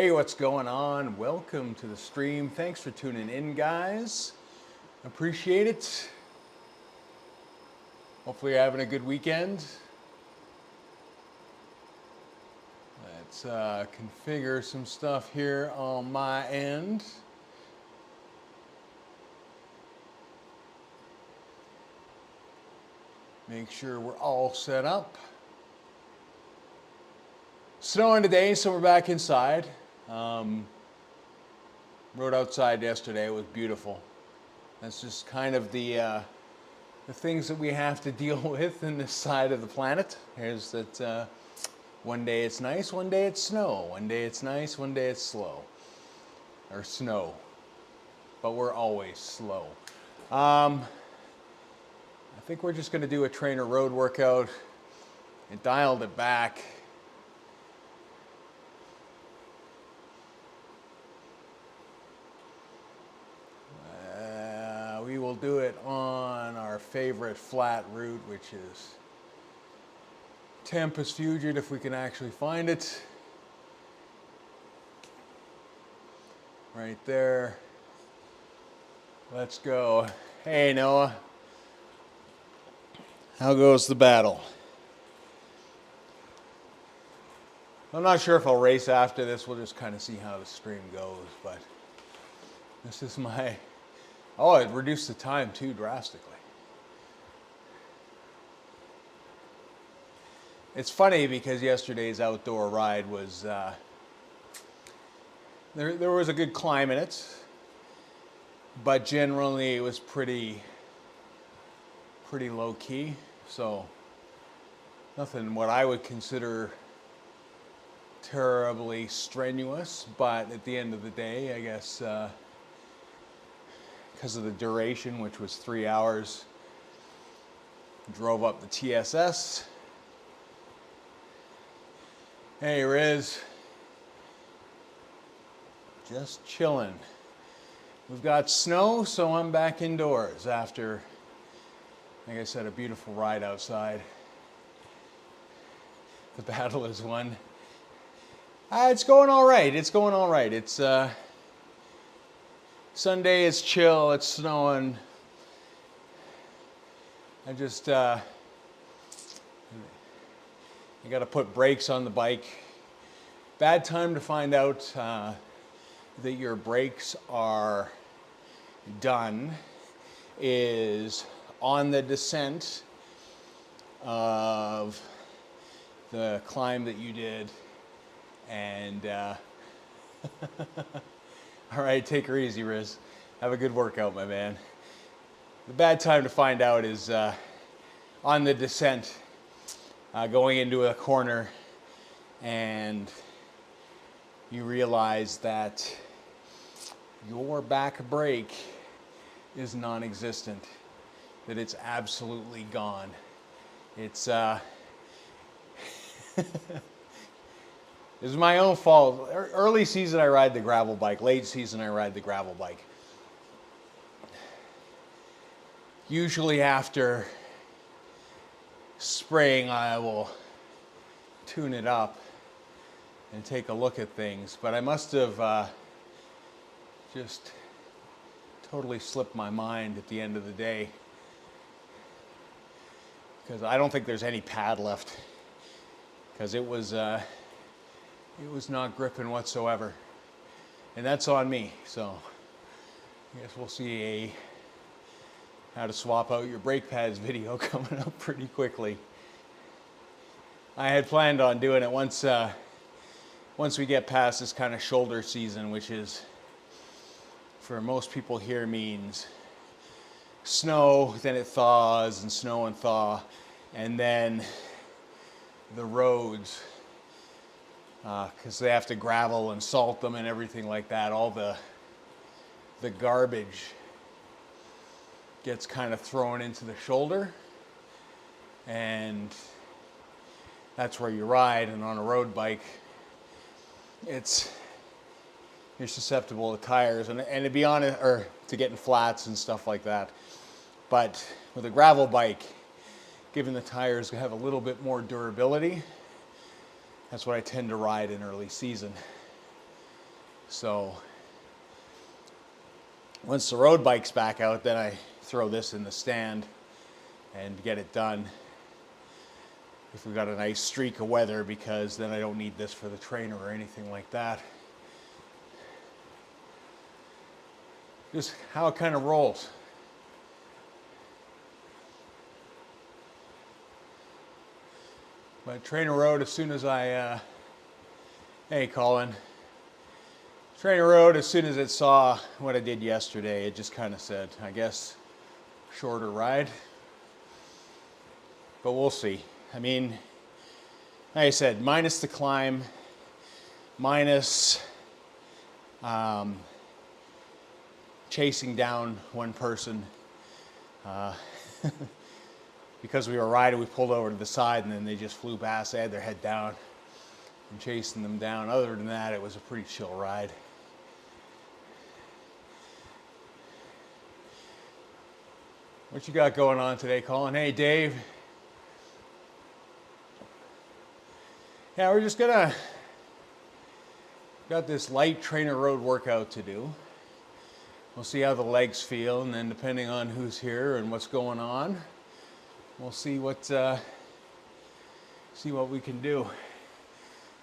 Hey, what's going on? Welcome to the stream. Thanks for tuning in, guys. Appreciate it. Hopefully you're having a good weekend. Let's configure some stuff here on my end. Make sure we're all set up. Snowing today, so we're back inside. Rode outside yesterday. It was beautiful. That's just kind of the things that we have to deal with in this side of the planet. Is that one day it's nice, one day it's snow. One day it's nice, one day it's slow. Or snow. But we're always slow. I think we're just going to do a TrainerRoad workout. I dialed it back. We will do it on our favorite flat route, which is Tempest Fugit, if we can actually find it. Right there. Let's go. Hey, Noah. How goes the battle? I'm not sure if I'll race after this. We'll just kind of see how the stream goes, but this is my... Oh, it reduced the time too drastically. It's funny because yesterday's outdoor ride was, there was a good climb in it, but generally it was pretty low key. So nothing what I would consider terribly strenuous, but at the end of the day, I guess, because of the duration, which was 3 hours, drove up the TSS. Hey, Riz. Just chilling. We've got snow, so I'm back indoors after, like I said, a beautiful ride outside. The battle is won. It's going all right. It's going all right. It's Sunday is chill, it's snowing. I just, you gotta put brakes on the bike. Bad time to find out that your brakes are done is on the descent of the climb that you did. And, all right, take her easy, Riz. Have a good workout, my man. The bad time to find out is on the descent, going into a corner, and you realize that your back brake is non-existent, that it's absolutely gone. It's This is my own fault. Early season I ride the gravel bike. Late season I ride the gravel bike. Usually after spring I will tune it up and take a look at things. But I must have just totally slipped my mind at the end of the day. Because I don't think there's any pad left. Because it was not gripping whatsoever. And that's on me. So I guess we'll see a how to swap out your brake pads video coming up pretty quickly. I had planned on doing it once we get past this kind of shoulder season, which is, for most people here, means snow, then it thaws, and snow and thaw, and then the roads, because they have to gravel and salt them and everything like that. All the garbage gets kind of thrown into the shoulder, and that's where you ride. And on a road bike, you're susceptible to tires and to be honest, or to getting flats and stuff like that. But with a gravel bike, given the tires have a little bit more durability, that's what I tend to ride in early season. So once the road bike's back out, then I throw this in the stand and get it done. If we got a nice streak of weather, because then I don't need this for the trainer or anything like that. Just how it kind of rolls. But TrainerRoad, as soon as I, hey Colin, TrainerRoad, as soon as it saw what I did yesterday, it just kind of said, I guess, shorter ride. But we'll see. I mean, like I said, minus the climb, minus chasing down one person. Because we were riding, we pulled over to the side and then they just flew past. They had their head down and chasing them down. Other than that, it was a pretty chill ride. What you got going on today, Colin? Hey, Dave. Yeah, we're just got this light TrainerRoad workout to do. We'll see how the legs feel, and then depending on who's here and what's going on, we'll see what we can do.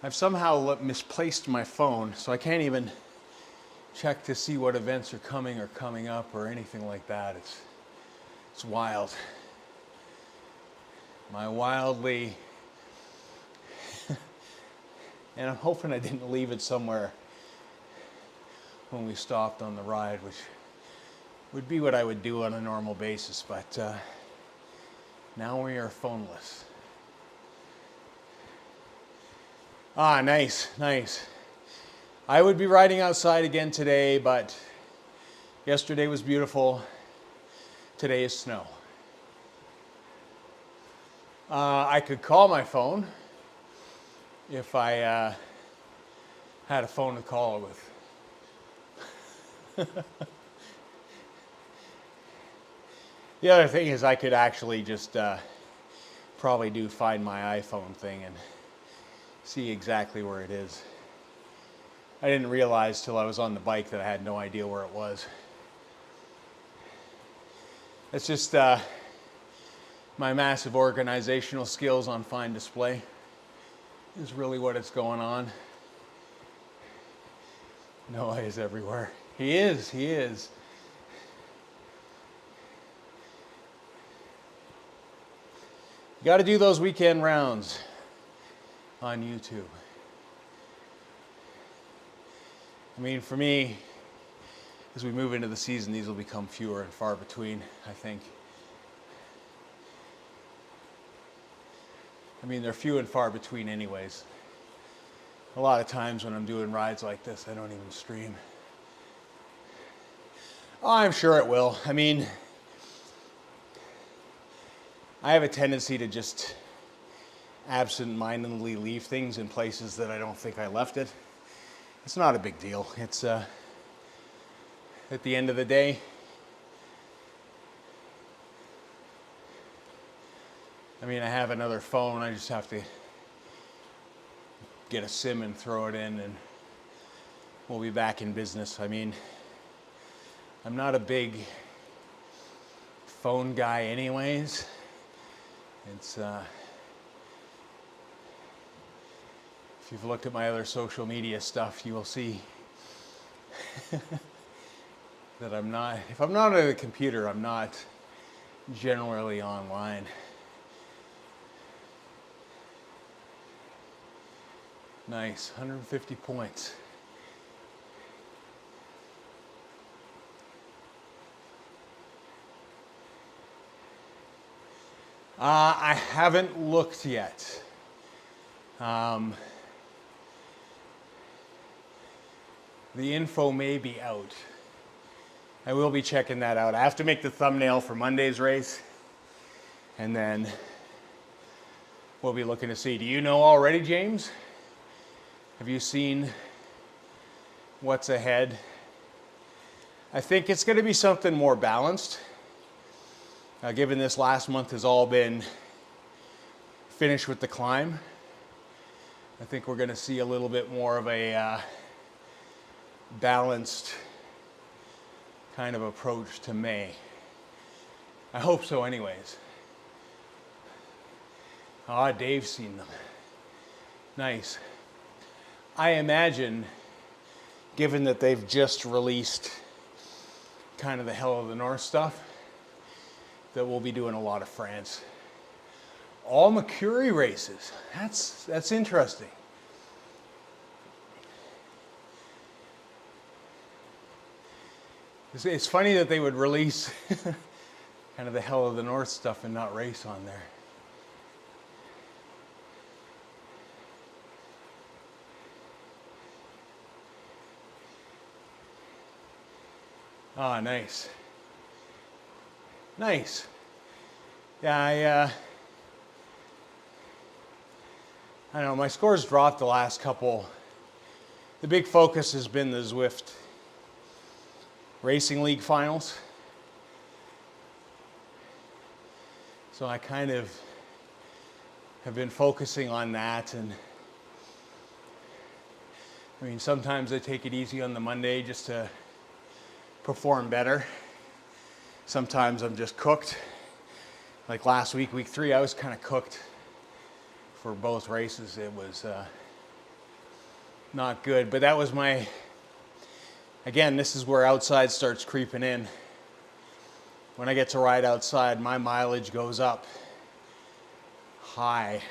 I've somehow misplaced my phone, so I can't even check to see what events are coming or coming up or anything like that. It's wild. My wildly, and I'm hoping I didn't leave it somewhere when we stopped on the ride, which would be what I would do on a normal basis, but now we are phoneless. Ah, nice, nice. I would be riding outside again today, but yesterday was beautiful. Today is snow. I could call my phone if I had a phone to call it with. The other thing is I could actually just probably do find my iPhone thing and see exactly where it is. I didn't realize till I was on the bike that I had no idea where it was. It's just my massive organizational skills on fine display is really what it's going on. Noise everywhere. He is. You got to do those weekend rounds on YouTube. I mean, for me, as we move into the season, these will become fewer and far between, I think. I mean, they're few and far between anyways. A lot of times when I'm doing rides like this, I don't even stream. Oh, I'm sure it will. I mean, I have a tendency to just absent-mindedly leave things in places that I don't think I left it. It's not a big deal. It's at the end of the day, I mean, I have another phone. I just have to get a SIM and throw it in, and we'll be back in business. I mean, I'm not a big phone guy anyways. It's if you've looked at my other social media stuff, you will see that I'm not, if I'm not at a computer, I'm not generally online. Nice, 150 points. I haven't looked yet. The info may be out. I will be checking that out. I have to make the thumbnail for Monday's race, and then we'll be looking to see. Do you know already, James? Have you seen what's ahead? I think it's going to be something more balanced. Given this last month has all been finished with the climb, I think we're going to see a little bit more of a balanced kind of approach to May. I hope so anyways. Ah, Dave's seen them. Nice. I imagine, given that they've just released kind of the Hell of the North stuff, that we'll be doing a lot of France. All Mercury races. That's interesting. It's funny that they would release kind of the Hell of the North stuff and not race on there. Ah, nice. Nice. Yeah, I don't know, my scores dropped the last couple. The big focus has been the Zwift Racing League finals. So I kind of have been focusing on that, and I mean, sometimes I take it easy on the Monday just to perform better. Sometimes I'm just cooked. Like last week, week 3, I was kind of cooked for both races. It was not good, but that was again, this is where outside starts creeping in. When I get to ride outside, my mileage goes up high,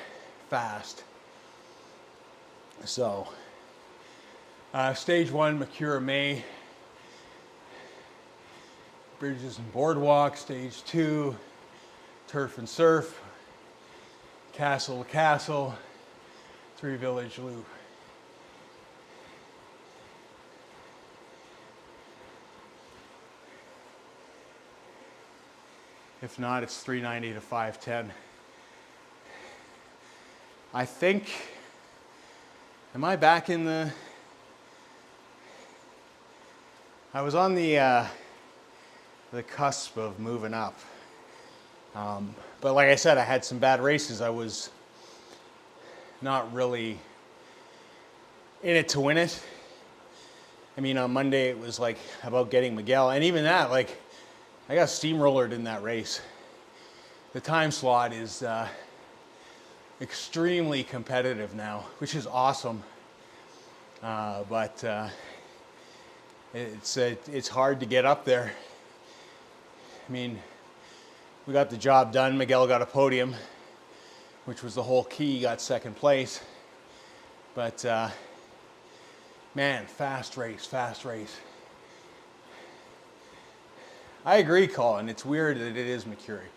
fast. So, stage 1, Mercure May, bridges and boardwalk. Stage 2, turf and surf, castle to castle, 3 village loop. If not, it's 390 to 510. I think, am I back in the, I was on the cusp of moving up. But like I said, I had some bad races. I was not really in it to win it. I mean, on Monday it was like about getting Miguel, and even that, like, I got steamrollered in that race. The time slot is extremely competitive now, which is awesome. But it's hard to get up there. I mean, we got the job done. Miguel got a podium, which was the whole key. He got second place. But man, fast race, fast race. I agree, Colin. It's weird that it is Mercury.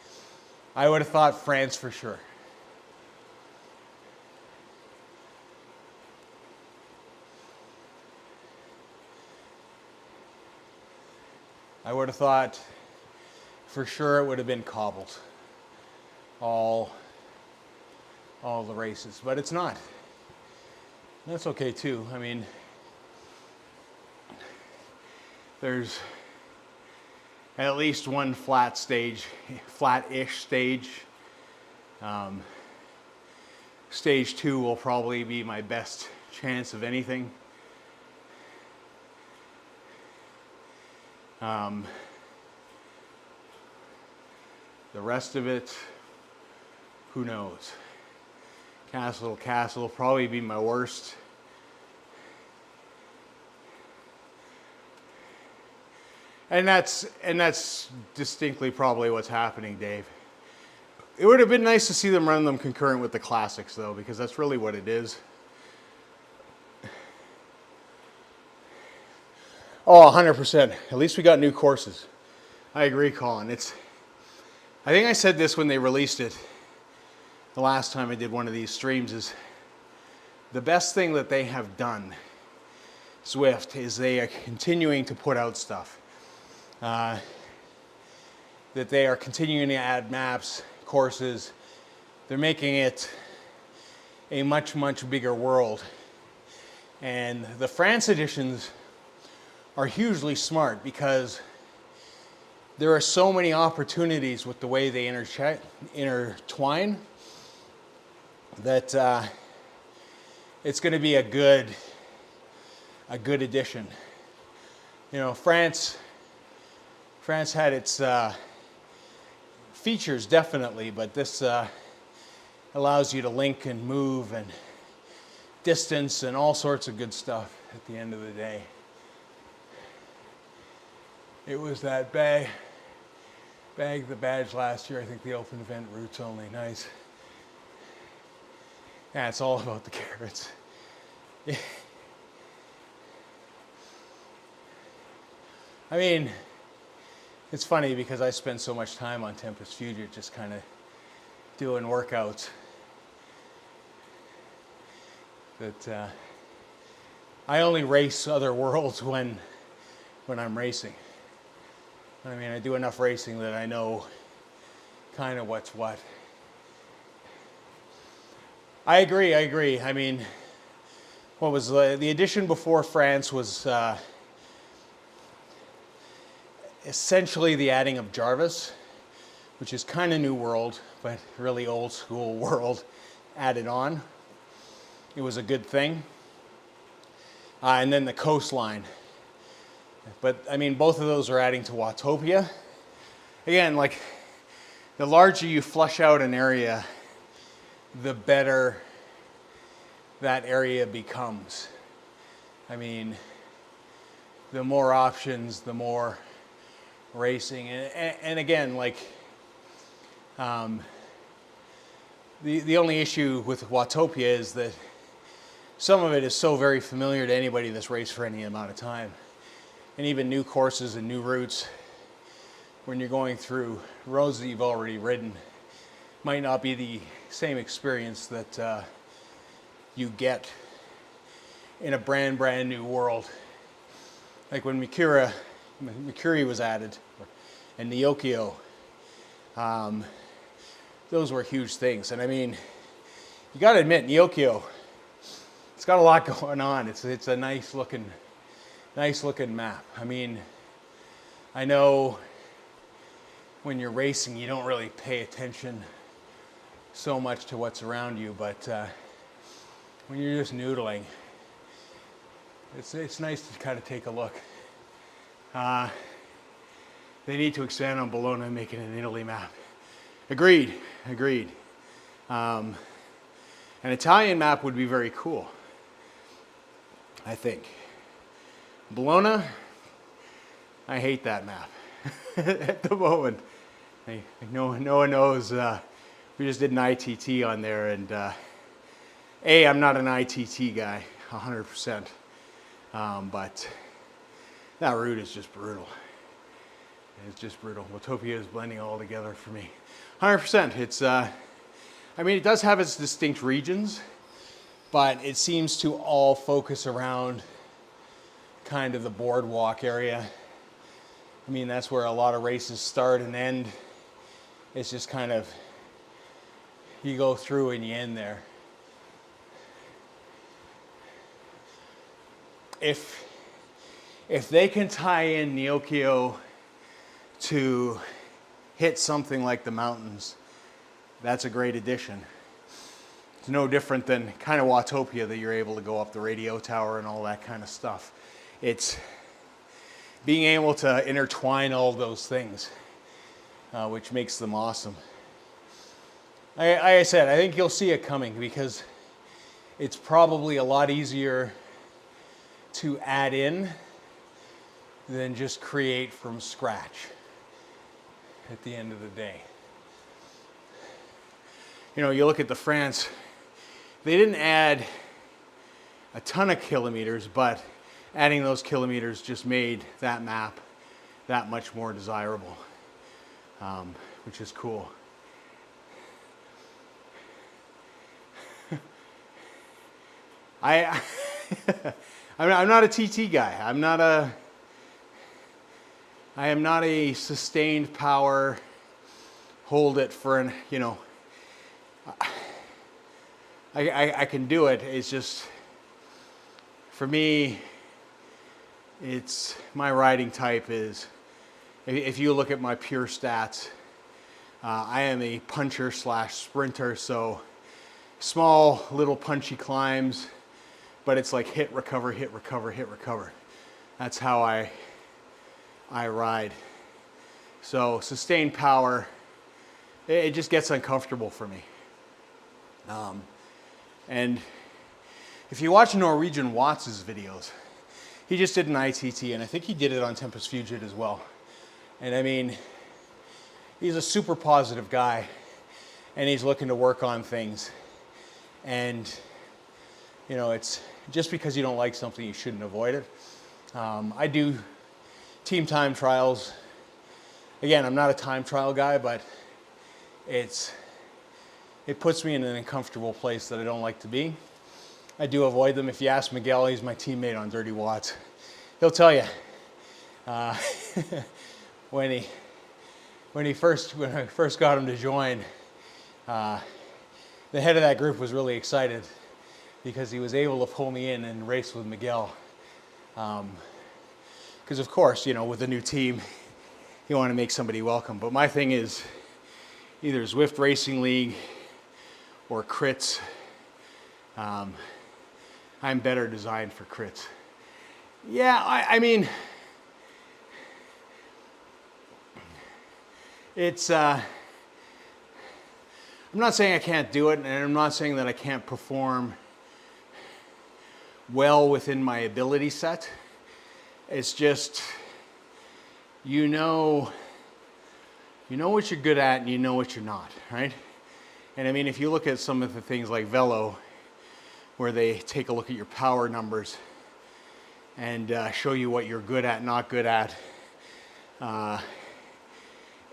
I would have thought France for sure. I would have thought for sure it would have been cobbled. All the races, but it's not. That's okay too. I mean, there's at least one flat stage, flat-ish stage. Stage 2 will probably be my best chance of anything. The rest of it, who knows? Castle to castle will probably be my worst. And that's distinctly probably what's happening, Dave. It would have been nice to see them run them concurrent with the classics, though, because that's really what it is. Oh, 100%. At least we got new courses. I agree, Colin. I think I said this when they released it the last time I did one of these streams, is the best thing that they have done, Zwift, is they are continuing to put out stuff. That they are continuing to add maps, courses. They're making it a much, much bigger world. And the France editions are hugely smart because there are so many opportunities with the way they intertwine that it's going to be a good addition. You know, France had its features definitely, but this allows you to link and move and distance and all sorts of good stuff at the end of the day. It was that bag the badge last year. I think the open event route's only nice. Yeah, it's all about the carrots. Yeah. I mean, it's funny because I spend so much time on Tempest Fugit just kind of doing workouts that I only race other worlds when I'm racing. I mean, I do enough racing that I know kind of what's what. I agree. I mean, what was the edition before France was essentially the adding of Jarvis, which is kind of new world, but really old school world added on. It was a good thing. And then the coastline. But I mean, both of those are adding to Watopia. Again, like the larger you flush out an area, the better that area becomes. I mean, the more options, the more racing. And again, like the only issue with Watopia is that some of it is so very familiar to anybody that's raced for any amount of time. And even new courses and new routes, when you're going through roads that you've already ridden, might not be the same experience that you get in a brand new world. Like when Mercury was added, and Neokio, those were huge things. And I mean, you got to admit, Neokio, it's got a lot going on. It's a nice looking map. I mean, I know when you're racing, you don't really pay attention so much to what's around you, but when you're just noodling, it's nice to kind of take a look. They need to expand on Bologna and make it an Italy map. Agreed. An Italian map would be very cool, I think. Bologna, I hate that map at the moment. No one knows. We just did an ITT on there, and I'm not an ITT guy, 100%. But that route is just brutal. It's just brutal. Watopia is blending all together for me. 100%. It's, I mean, it does have its distinct regions, but it seems to all focus around kind of the boardwalk area. I mean, that's where a lot of races start and end. It's just kind of, you go through and you end there. If they can tie in Neokio to hit something like the mountains, that's a great addition. It's no different than kind of Watopia, that you're able to go up the radio tower and all that kind of stuff. It's being able to intertwine all those things, which makes them awesome. Like I said, I think you'll see it coming because it's probably a lot easier to add in than just create from scratch at the end of the day. You know, you look at the France, they didn't add a ton of kilometers, but adding those kilometers just made that map that much more desirable, which is cool. I'm not a TT guy. I am not a sustained power, hold it for an, you know, I can do it. It's just, for me, it's, my riding type is, if you look at my pure stats, I am a puncher / sprinter, so small little punchy climbs, but it's like hit, recover, hit, recover, hit, recover. That's how I I ride. So sustained power, it just gets uncomfortable for me. And if you watch Norwegian Watts' videos, he just did an ITT, and I think he did it on Tempest Fugit as well. And I mean, he's a super positive guy, and he's looking to work on things. And, you know, it's just because you don't like something, you shouldn't avoid it. I do team time trials. Again, I'm not a time trial guy, but it puts me in an uncomfortable place that I don't like to be. I do avoid them. If you ask Miguel, he's my teammate on Dirty Watts, he'll tell you. When I first got him to join, the head of that group was really excited because he was able to pull me in and race with Miguel. Because of course, you know, with a new team, you want to make somebody welcome. But my thing is either Zwift Racing League or crits. I'm better designed for crits. Yeah, I mean, it's, I'm not saying I can't do it, and I'm not saying that I can't perform well within my ability set. It's just, you know what you're good at and you know what you're not, right? And I mean, if you look at some of the things like Velo, where they take a look at your power numbers and show you what you're good at, not good at,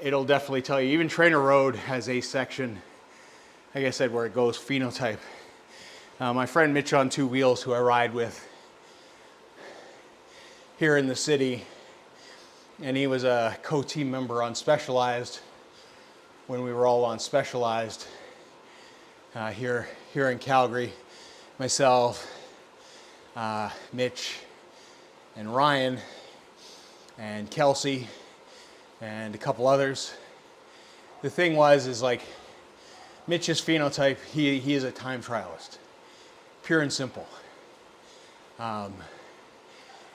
it'll definitely tell you. Even TrainerRoad has a section, like I said, where it goes phenotype. My friend Mitch on Two Wheels, who I ride with here in the city, and he was a co-team member on Specialized when we were all on Specialized here in Calgary. Myself, Mitch, and Ryan, and Kelsey, and a couple others. The thing is like, Mitch's phenotype, he is a time trialist, pure and simple.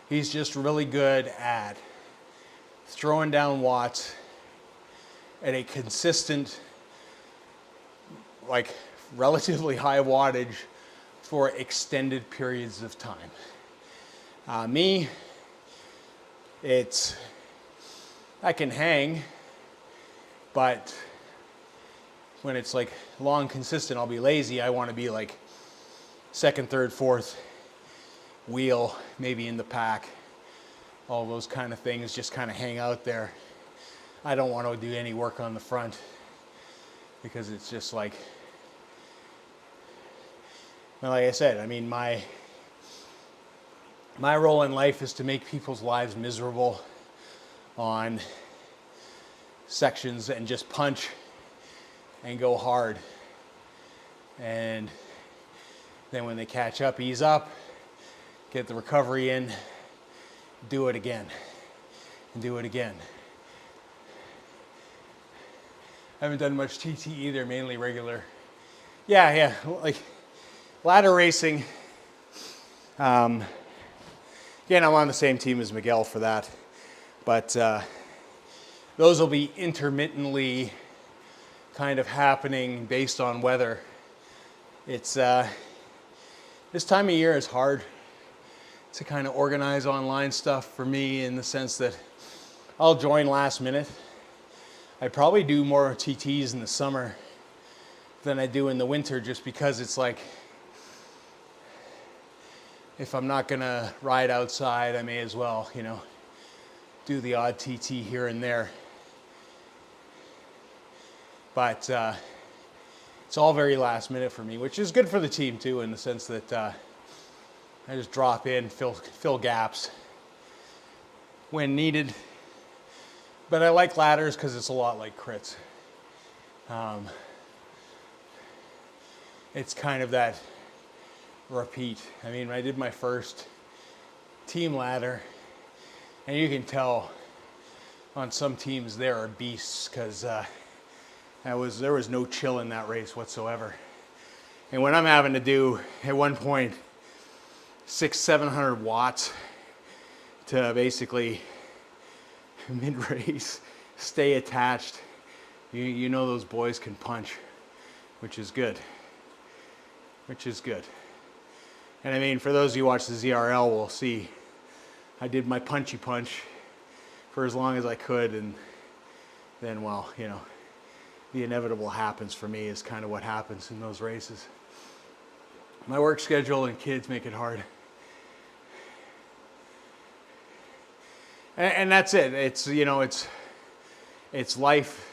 He's just really good at throwing down watts at a consistent, like relatively high wattage for extended periods of time. Me, I can hang, but when it's like long, consistent, I'll be lazy. I want to be like second, third, fourth wheel, maybe in the pack, all those kind of things, just kind of hang out there. I don't want to do any work on the front because it's just like, well, like I said, I mean, my role in life is to make people's lives miserable on sections and just punch and go hard. And then when they catch up, ease up, get the recovery in, do it again, and do it again. I haven't done much TT either, mainly regular. Yeah, like ladder racing. Again, I'm on the same team as Miguel for that, but those will be intermittently kind of happening based on weather. It's this time of year is hard to kind of organize online stuff for me, in the sense that I'll join last minute. I probably do more TTs in the summer than I do in the winter, just because it's like, if I'm not gonna ride outside, I may as well, you know, do the odd TT here and there. But it's all very last minute for me, which is good for the team too, in the sense that I just drop in, fill gaps when needed. But I like ladders because it's a lot like crits. It's kind of that repeat. I mean, when I did my first team ladder, and you can tell on some teams there are beasts, because there was no chill in that race whatsoever. And when I'm having to do, at one point, 600-700 watts to basically mid-race, stay attached. You know those boys can punch, which is good. And I mean, for those of you who watch the ZRL will see I did my punchy punch for as long as I could, and then, well, you know, the inevitable happens for me is kind of what happens in those races. My work schedule and kids make it hard. And that's it. It's, you know, it's life.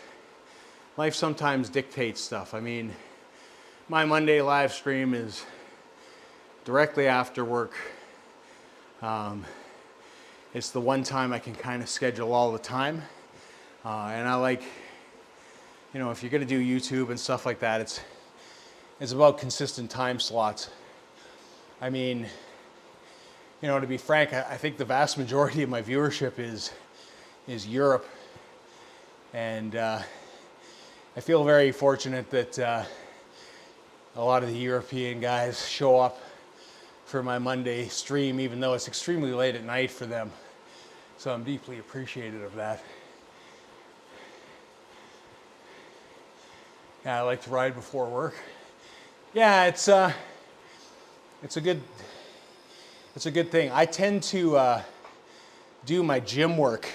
Life sometimes dictates stuff. I mean, my Monday live stream is directly after work. It's the one time I can kind of schedule all the time. And I like, you know, if you're going to do YouTube and stuff like that, it's about consistent time slots. I mean, you know, to be frank, I think the vast majority of my viewership is Europe. And I feel very fortunate that a lot of the European guys show up for my Monday stream, even though it's extremely late at night for them. So I'm deeply appreciative of that. Yeah, I like to ride before work. Yeah, it's a good thing. I tend to do my gym work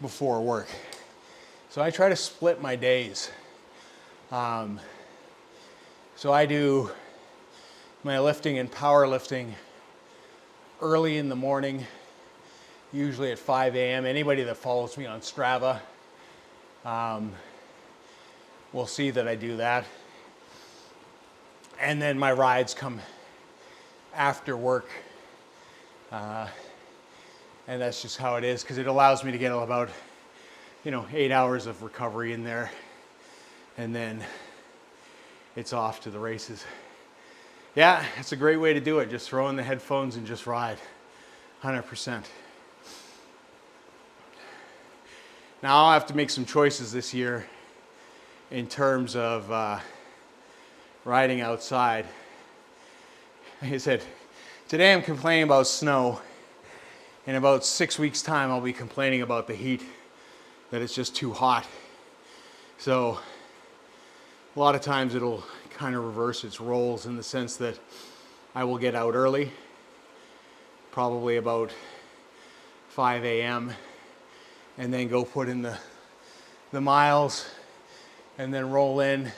before work. So I try to split my days. So I do my lifting and powerlifting early in the morning, usually at 5 a.m. Anybody that follows me on Strava will see that I do that. And then my rides come after work. And that's just how it is, because it allows me to get about, you know, 8 hours of recovery in there. And then it's off to the races. Yeah, it's a great way to do it. Just throw in the headphones and just ride. 100%. Now I'll have to make some choices this year in terms of riding outside. Like I said, today I'm complaining about snow. In about 6 weeks' time, I'll be complaining about the heat, that it's just too hot. So a lot of times it'll kind of reverse its roles in the sense that I will get out early, probably about 5 a.m., and then go put in the miles, and then roll in,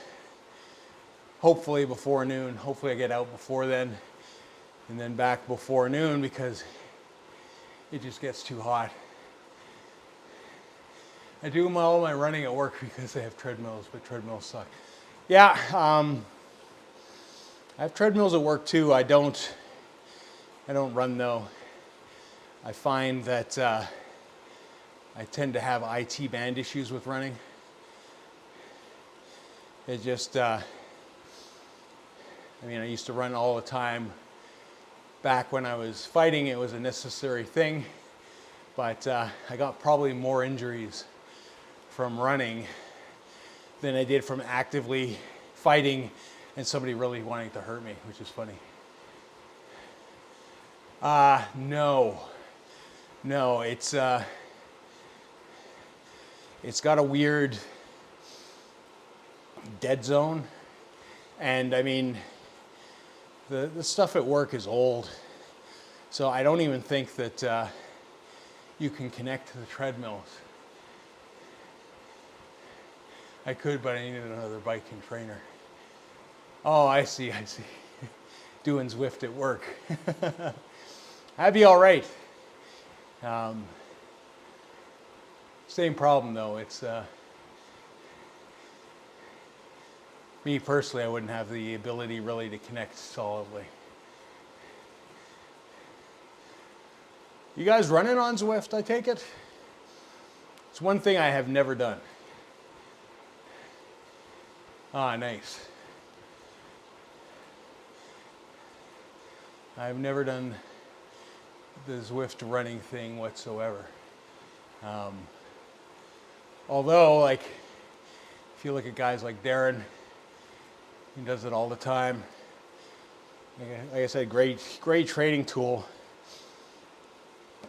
hopefully before noon. Hopefully I get out before then, and then back before noon, because it just gets too hot. I do all my running at work because they have treadmills, but treadmills suck. Yeah, I have treadmills at work too. I don't run though. I find that I tend to have IT band issues with running. It just, I mean, I used to run all the time. Back when I was fighting, it was a necessary thing, but I got probably more injuries from running than I did from actively fighting and somebody really wanting to hurt me, which is funny. No, it's got a weird dead zone, and I mean, the stuff at work is old, so I don't even think that you can connect to the treadmills. I could, but I needed another bike and trainer. Oh, I see. Doing Zwift at work. That'd be all right. Same problem though. It's me personally, I wouldn't have the ability really to connect solidly. You guys running on Zwift, I take it? It's one thing I have never done. Ah, nice. I've never done the Zwift running thing whatsoever. Although, like, if you look at guys like Darren, he does it all the time. Like I said, great training tool.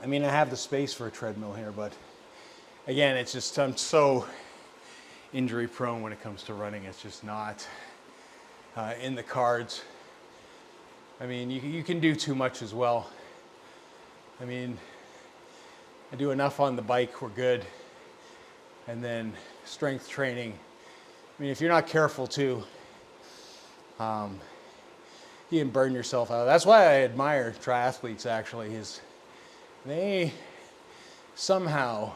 I mean, I have the space for a treadmill here, but again, it's just, I'm so injury prone when it comes to running. It's just not in the cards. I mean, you can do too much as well. I mean, I do enough on the bike, we're good. And then strength training. I mean, if you're not careful too, you can burn yourself out. That's why I admire triathletes actually, is they somehow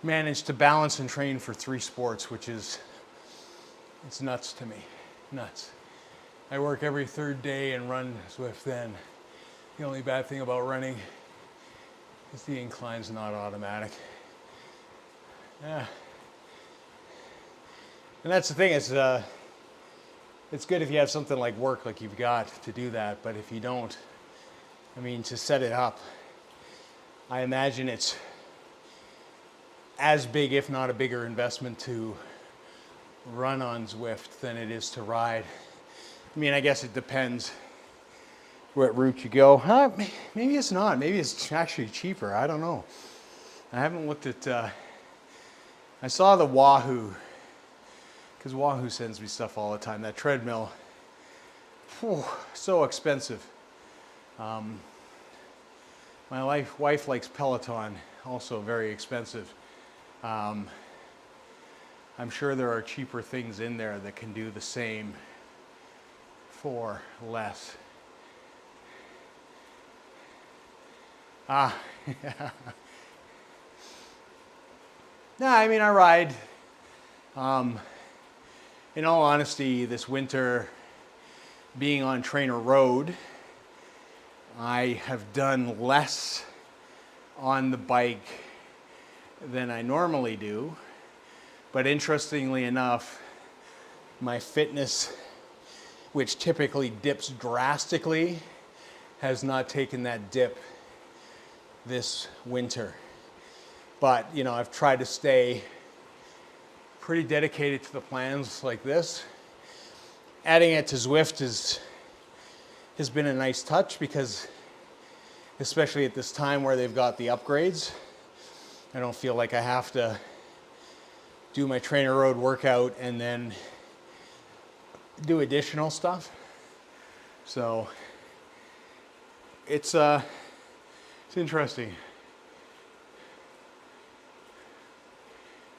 manage to balance and train for 3 sports, which is, it's nuts to me, nuts. I work every 3rd day and run Zwift then. The only bad thing about running is the incline's not automatic. Yeah. And that's the thing, it's good if you have something like work, like you've got to do that, but if you don't, I mean, to set it up, I imagine it's as big, if not a bigger investment to run on Zwift than it is to ride. I mean, I guess it depends what route you go. Maybe it's not. Maybe it's actually cheaper. I don't know. I haven't looked at, I saw the Wahoo, because Wahoo sends me stuff all the time. That treadmill, whew, so expensive. My wife likes Peloton, also very expensive. I'm sure there are cheaper things in there that can do the same for less. Yeah. No, I mean, I ride. In all honesty, this winter, being on TrainerRoad, I have done less on the bike than I normally do. But interestingly enough, my fitness, which typically dips drastically, has not taken that dip this winter. But, you know, I've tried to stay pretty dedicated to the plans like this. Adding it to Zwift has been a nice touch, because especially at this time where they've got the upgrades, I don't feel like I have to do my TrainerRoad workout and then do additional stuff. So it's interesting.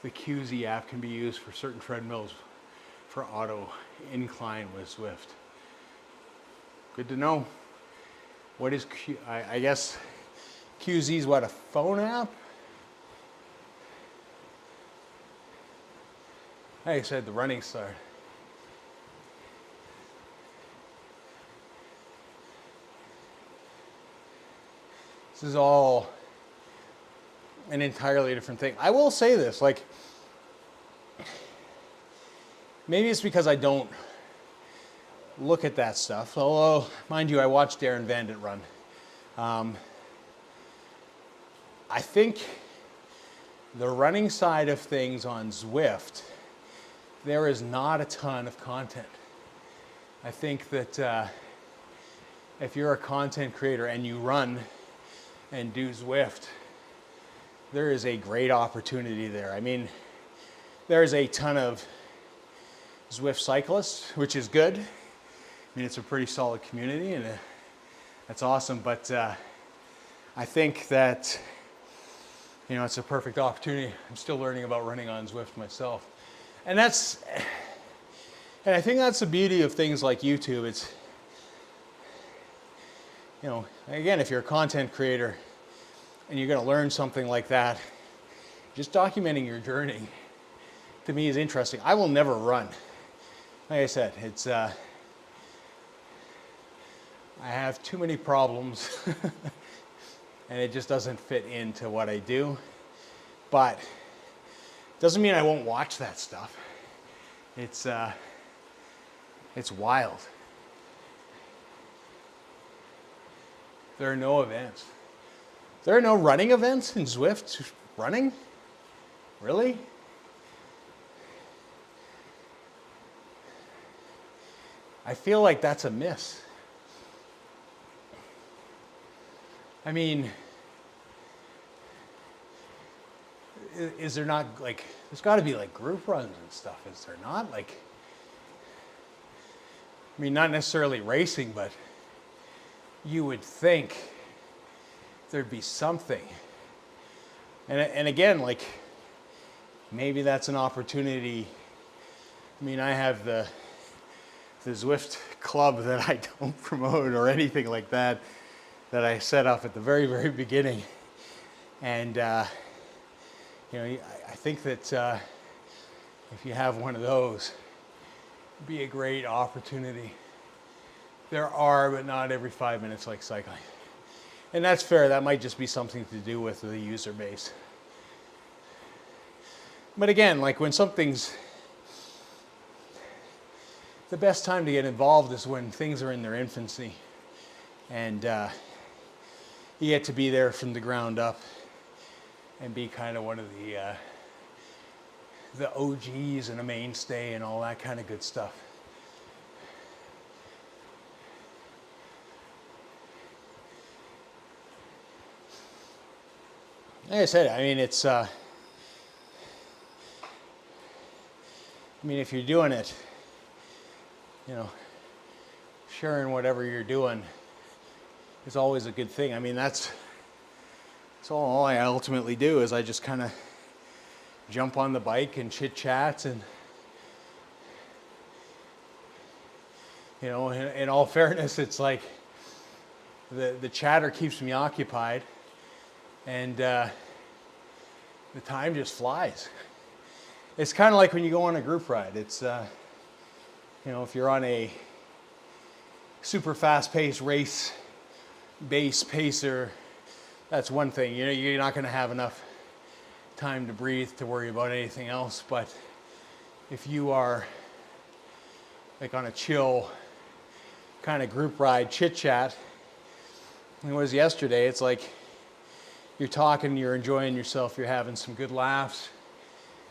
The QZ app can be used for certain treadmills for auto incline with Zwift. Good to know. What is I guess QZ is what, a phone app? Like I said, the running start. This is all an entirely different thing. I will say this, like, maybe it's because I don't look at that stuff. Although, mind you, I watched Darren Vandit run. I think the running side of things on Zwift, there is not a ton of content. I think that if you're a content creator and you run and do Zwift, there is a great opportunity there. I mean, there's a ton of Zwift cyclists, which is good. I mean, it's a pretty solid community, and that's awesome. But I think that, you know, it's a perfect opportunity. I'm still learning about running on Zwift myself. And I think that's the beauty of things like YouTube. It's, you know, again, if you're a content creator and you're going to learn something like that, just documenting your journey to me is interesting. I will never run. Like I said, it's, I have too many problems and it just doesn't fit into what I do. But doesn't mean I won't watch that stuff. It's wild. There are no events. There are no running events in Zwift? Running? Really? I feel like that's a miss. I mean, is there not, like, there's got to be like group runs and stuff, is there not? Like, I mean, not necessarily racing, but you would think there'd be something. And again, like, maybe that's an opportunity. I mean, I have the Zwift club that I don't promote or anything like that, that I set up at the very, very beginning. And, you know, I think that if you have one of those, it'd be a great opportunity. There are, but not every 5 minutes like cycling. And that's fair. That might just be something to do with the user base. But again, like, when something's, the best time to get involved is when things are in their infancy, and you get to be there from the ground up and be kind of one of the OGs and a mainstay and all that kind of good stuff. Like I said, I mean, it's, I mean, if you're doing it, you know, sharing whatever you're doing is always a good thing. I mean, that's all I ultimately do, is I just kind of jump on the bike and chit chats, and, you know, in all fairness, it's like the chatter keeps me occupied, and the time just flies. It's kind of like when you go on a group ride. It's, you know, if you're on a super fast-paced race, base pacer, that's one thing. You know, you're not going to have enough time to breathe to worry about anything else. But if you are like on a chill kind of group ride, chit chat, it was yesterday, it's like you're talking, you're enjoying yourself, you're having some good laughs,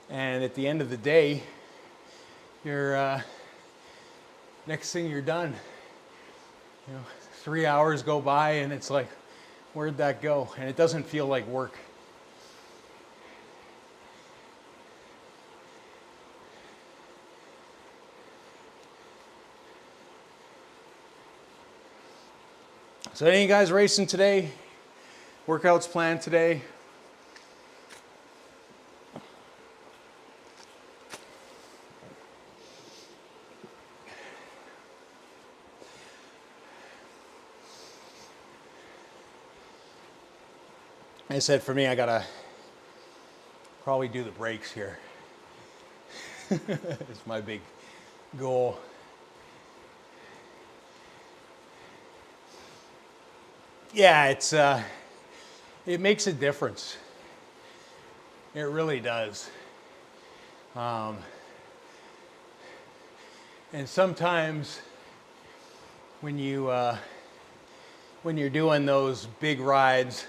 and at the end of the day, you're next thing you're done. You know, 3 hours go by and it's like, where'd that go? And it doesn't feel like work. So any of you guys racing today? Workouts planned today? I said, for me, I gotta probably do the brakes here. It's my big goal. Yeah, it's it makes a difference. It really does. And sometimes when you're doing those big rides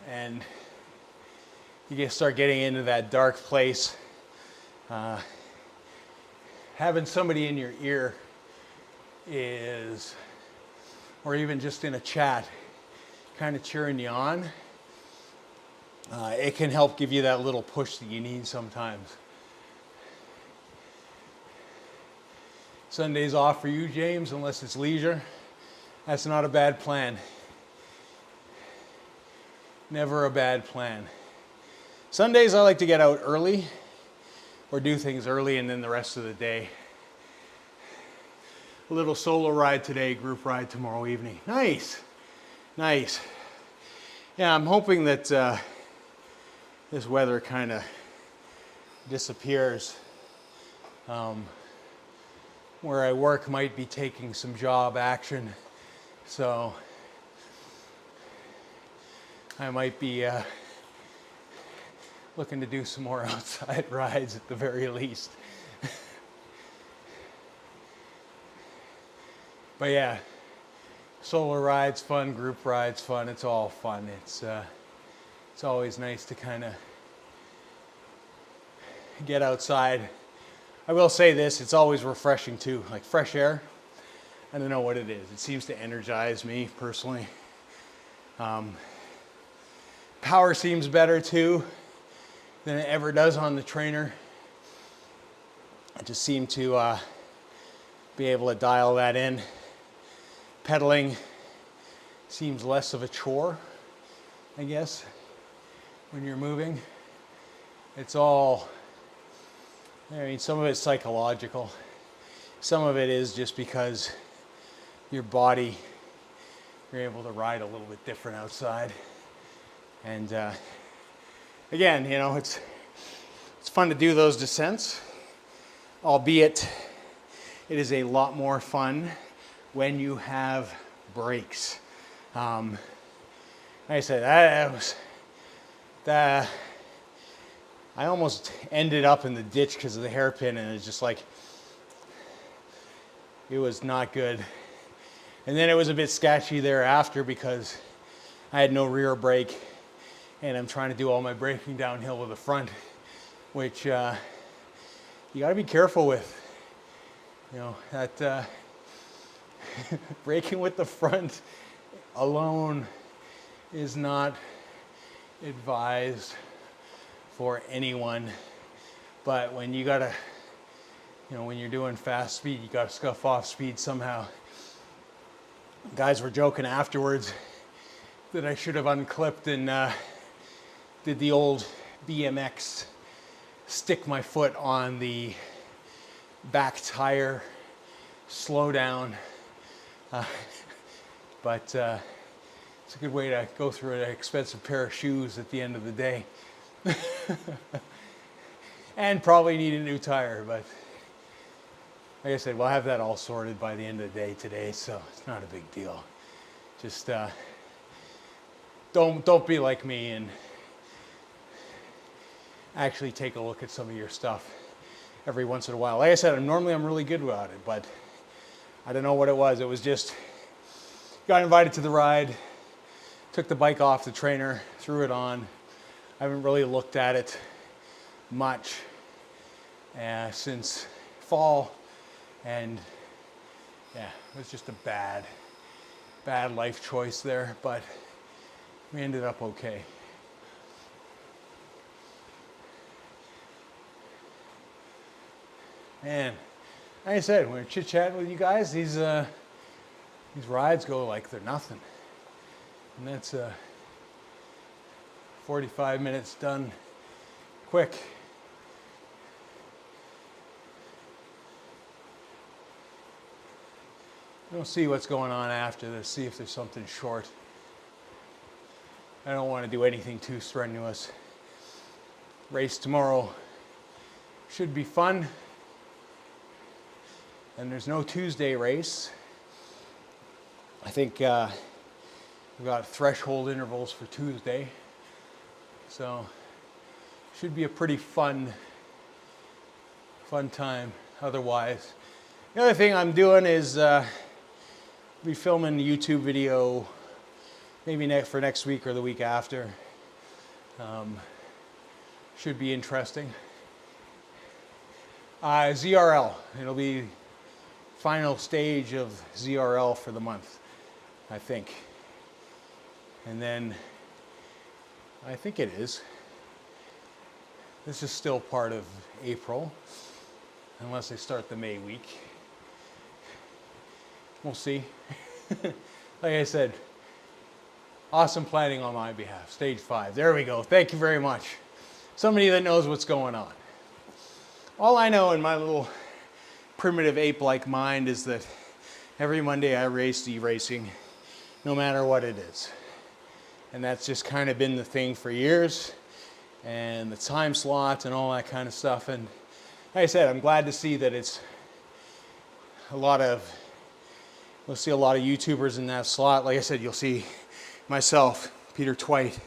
and you start getting into that dark place, having somebody in your ear is, or even just in a chat, kind of cheering you on, it can help give you that little push that you need sometimes. Sunday's off for you, James, unless it's leisure. That's not a bad plan. Never a bad plan. Sundays I like to get out early or do things early, and then the rest of the day. A little solo ride today, group ride tomorrow evening. Nice, nice. Yeah, I'm hoping that this weather kind of disappears. Where I work might be taking some job action, so I might be looking to do some more outside rides at the very least. But yeah, solo rides fun, group rides fun. It's all fun. It's always nice to kind of get outside. I will say this, it's always refreshing too, like fresh air. I don't know what it is. It seems to energize me personally. Power seems better too. than it ever does on the trainer. I just seem to be able to dial that in. Pedaling seems less of a chore, I guess, when you're moving. It's all, I mean, some of it's psychological. Some of it is just because your body, you're able to ride a little bit different outside. And again, you know, it's fun to do those descents, albeit it is a lot more fun when you have brakes. Like I said, I almost ended up in the ditch because of the hairpin, and it's just like, it was not good. And then it was a bit sketchy thereafter because I had no rear brake, and I'm trying to do all my braking downhill with the front, which you got to be careful with. You know, that braking with the front alone is not advised for anyone. But when you gotta, you know, when you're doing fast speed, you gotta scuff off speed somehow. Guys were joking afterwards that I should have unclipped and did the old BMX, stick my foot on the back tire, slow down. But it's a good way to go through an expensive pair of shoes at the end of the day. And probably need a new tire, but like I said, we'll have that all sorted by the end of the day today, so it's not a big deal. Just don't be like me and actually take a look at some of your stuff every once in a while. Like I said, normally I'm really good about it, but I don't know what it was. It was just, got invited to the ride, took the bike off the trainer, threw it on. I haven't really looked at it much since fall, and yeah, it was just a bad life choice there, but we ended up okay. Man, like I said, when we're chit-chatting with you guys, these rides go like they're nothing. And that's 45 minutes done quick. We'll see what's going on after this, see if there's something short. I don't want to do anything too strenuous. Race tomorrow should be fun. And there's no Tuesday race. I think we've got threshold intervals for Tuesday. So should be a pretty fun time otherwise. The other thing I'm doing is be filming a YouTube video maybe for next week or the week after. Should be interesting. ZRL, it'll be final stage of ZRL for the month, I think. And then, I think it is. This is still part of April, unless they start the May week. We'll see. Like I said, awesome planning on my behalf. Stage 5. There we go. Thank you very much. Somebody that knows what's going on. All I know in my little primitive ape-like mind is that every Monday I race zracing, no matter what it is. And that's just kind of been the thing for years, and the time slots and all that kind of stuff. And like I said, I'm glad to see that it's we'll see a lot of YouTubers in that slot. Like I said, you'll see myself, Peter Twite,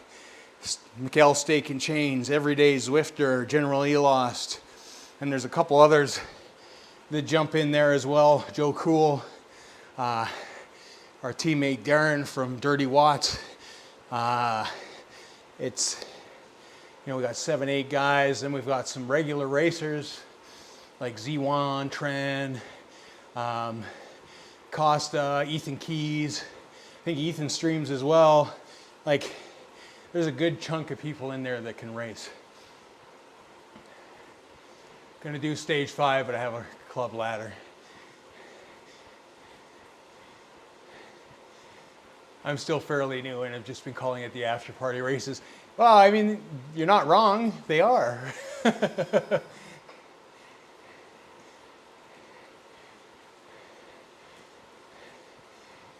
Miguel Steak and Chains, Everyday Zwifter, General Elost, and there's a couple others that jump in there as well. Joe Cool, our teammate Darren from Dirty Watts. It's, you know, we got 7-8 guys, then we've got some regular racers like Z1, Tran, Costa, Ethan Keys. I think Ethan streams as well. Like, there's a good chunk of people in there that can race. Gonna do stage 5, but I have a club ladder. I'm still fairly new and I've just been calling it the after party races. Well, I mean, you're not wrong. They are.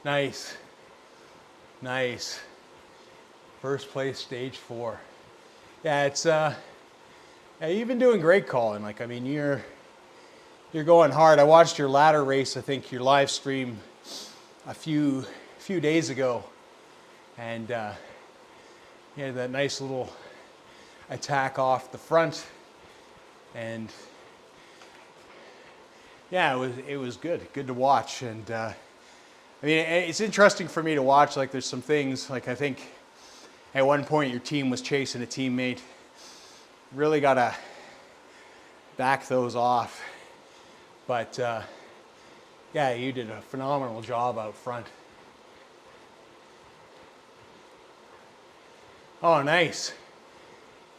Nice. Nice. First place, stage 4. Yeah, it's yeah, you've been doing great, Colin. Like, I mean, you're going hard. I watched your ladder race, I think your live stream a few days ago, and you had that nice little attack off the front, and yeah, it was good to watch. And I mean, it's interesting for me to watch. Like, there's some things, like, I think at one point your team was chasing a teammate. Really gotta back those off. But yeah, you did a phenomenal job out front. Oh, nice.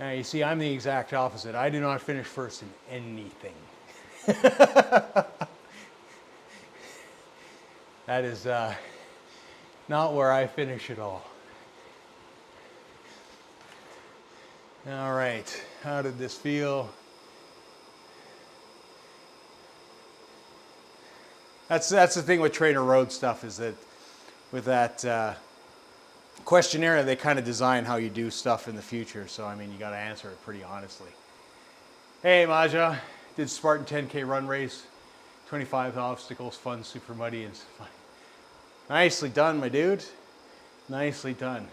Now you see, I'm the exact opposite. I do not finish first in anything. That is not where I finish at all. All right, how did this feel? That's the thing with TrainerRoad stuff, is that with that questionnaire, they kind of design how you do stuff in the future. So, I mean, you got to answer it pretty honestly. Hey, Maja, did Spartan 10K run race, 25 obstacles, fun, super muddy, and fun. Nicely done, my dude. Nicely done.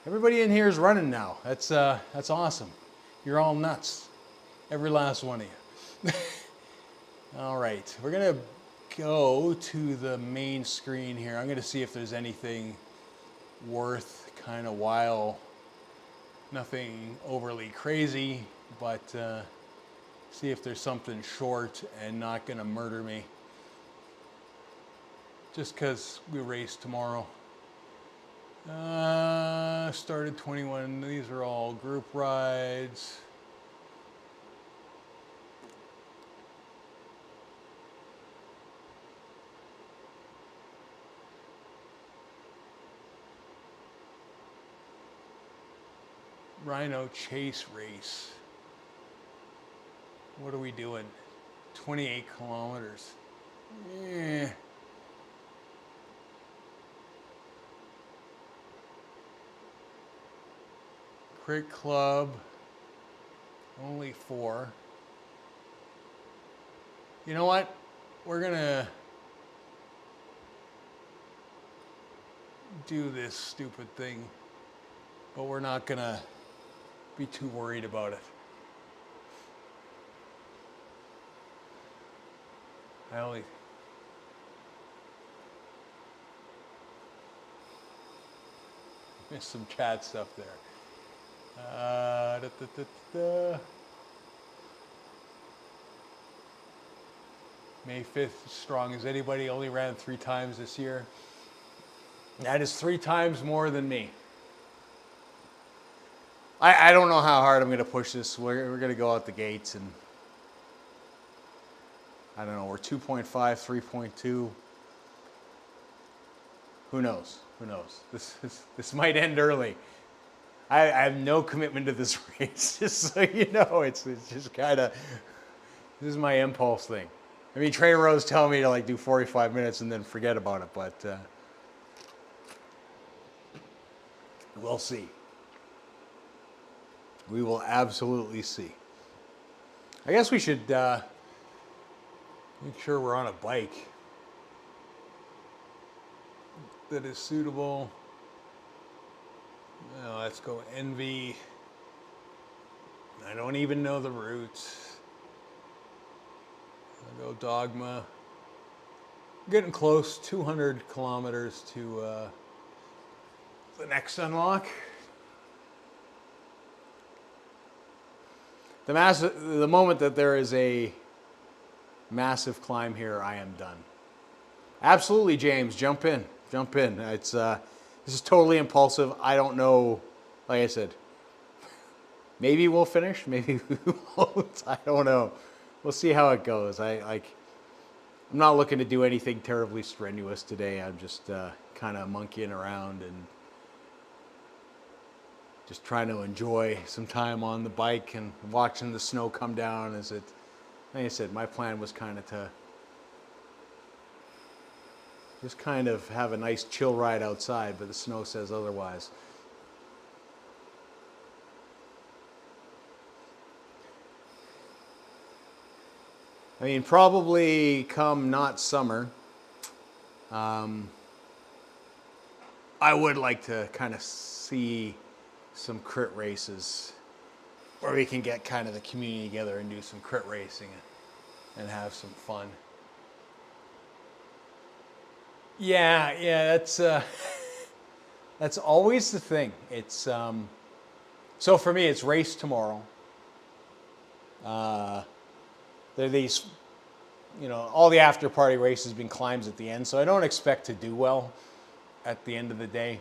Everybody in here is running now. That's awesome. You're all nuts. Every last one of you. All right, we're gonna go to the main screen here. I'm gonna see if there's anything worth kind of while. Nothing overly crazy, but see if there's something short and not gonna murder me. Just because we race tomorrow. Started 21. These are all group rides. Rhino Chase race. What are we doing? 28 kilometers. Yeah. Crit Club, only 4. You know what? We're gonna do this stupid thing, but we're not gonna be too worried about it. I only missed some chat stuff there. May 5th, strong as anybody, only ran 3 times this year. That is 3 times more than me. I don't know how hard I'm going to push this. We're going to go out the gates, and I don't know, we're 2.5, 3.2. Who knows? Who knows? This might end early. I have no commitment to this race, just so you know. It's just kind of, this is my impulse thing. I mean, TrainerRoad's telling me to like do 45 minutes and then forget about it, but we'll see. We will absolutely see. I guess we should make sure we're on a bike that is suitable. Now let's go Envy. I don't even know the routes. I'll go Dogma. Getting close, 200 kilometers to the next unlock. The moment that there is a massive climb here, I am done. Absolutely, James, jump in. Jump in. It's this is totally impulsive. I don't know. Like I said, maybe we'll finish. Maybe we won't. I don't know. we'll see how it goes. I'm not looking to do anything terribly strenuous today. I'm just kind of monkeying around and just trying to enjoy some time on the bike and watching the snow come down. Like I said, my plan was kind of to just kind of have a nice chill ride outside, but the snow says otherwise. I mean, probably come not summer, I would like to kind of see some crit races where we can get kind of the community together and do some crit racing and have some fun. Yeah, that's always the thing. It's so for me, it's race tomorrow. There are these, all the after party races been climbs at the end, so I don't expect to do well at the end of the day.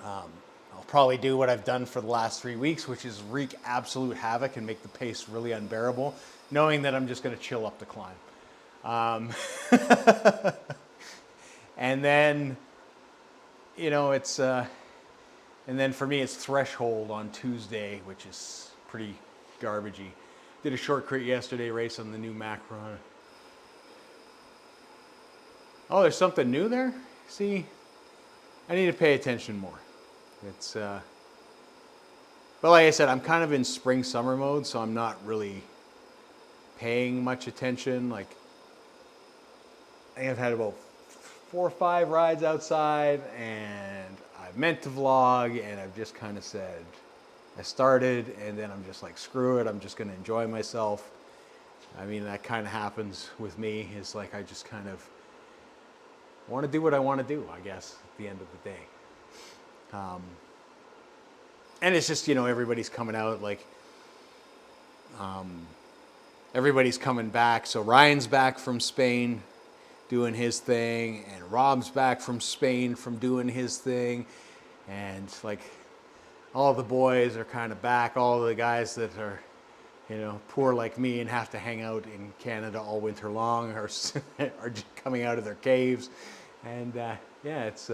I'll probably do what I've done for the last 3 weeks, which is wreak absolute havoc and make the pace really unbearable, knowing that I'm just going to chill up the climb. And then, it's, and then for me, it's threshold on Tuesday, which is pretty garbagey. Did a short crit yesterday, race on the new Macron. Oh, there's something new there? See, I need to pay attention more. It's, but like I said, I'm kind of in spring summer mode, so I'm not really paying much attention. Like, I think I've had about 4 or 5 rides outside, and I meant to vlog, and I've just kind of said, I started, and then I'm just like, screw it, I'm just going to enjoy myself. I mean, that kind of happens with me. It's like I just kind of want to do what I want to do, I guess, at the end of the day. And it's just, everybody's coming out, like, everybody's coming back. So Ryan's back from Spain doing his thing, and Rob's back from Spain from doing his thing, and like all the boys are kind of back. All the guys that are, poor like me and have to hang out in Canada all winter long are just coming out of their caves, and it's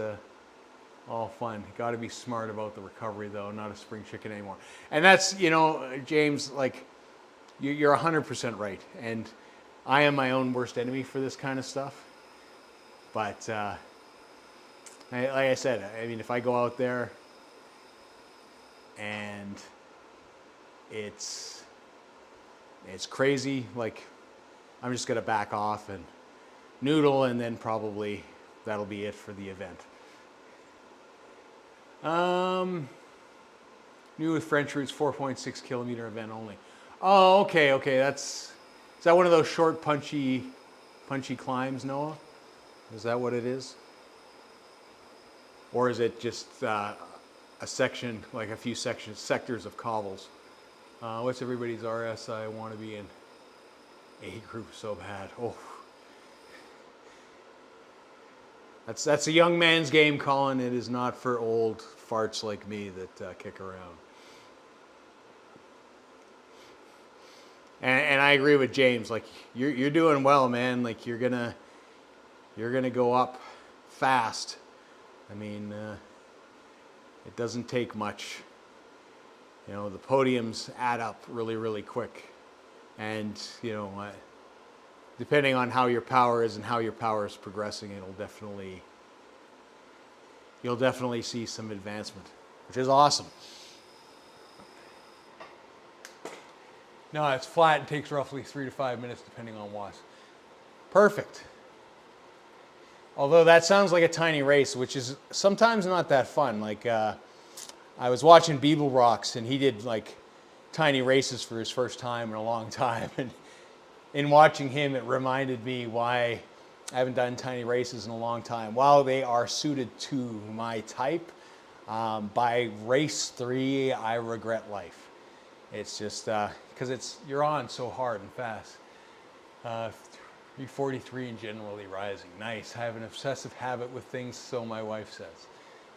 all fun. Got to be smart about the recovery, though. Not a spring chicken anymore. And that's, James, like, you're 100% right. And I am my own worst enemy for this kind of stuff. But like I said, I mean, if I go out there and it's crazy, like, I'm just going to back off and noodle, and then probably that'll be it for the event. New with French routes, 4.6 kilometer event only. Oh, okay. Is that one of those short, punchy climbs, Noah? Is that what it is? Or is it just a section, like a few sectors of cobbles? What's everybody's RS I want to be in? A group so bad. Oh. That's a young man's game, Colin. It is not for old farts like me that kick around. And I agree with James. Like, you're doing well, man. Like, you're gonna go up fast. I mean, it doesn't take much. The podiums add up really, really quick, and depending on how your power is and how your power is progressing, you'll definitely see some advancement, which is awesome. No, it's flat. It takes roughly 3 to 5 minutes, depending on watts. Perfect. Although that sounds like a tiny race, which is sometimes not that fun. Like, I was watching Beeble Rocks, and he did like tiny races for his first time in a long time, and in watching him, it reminded me why I haven't done tiny races in a long time. While they are suited to my type, by race 3, I regret life. It's just because you're on so hard and fast. 343 and generally rising. Nice. I have an obsessive habit with things, so my wife says.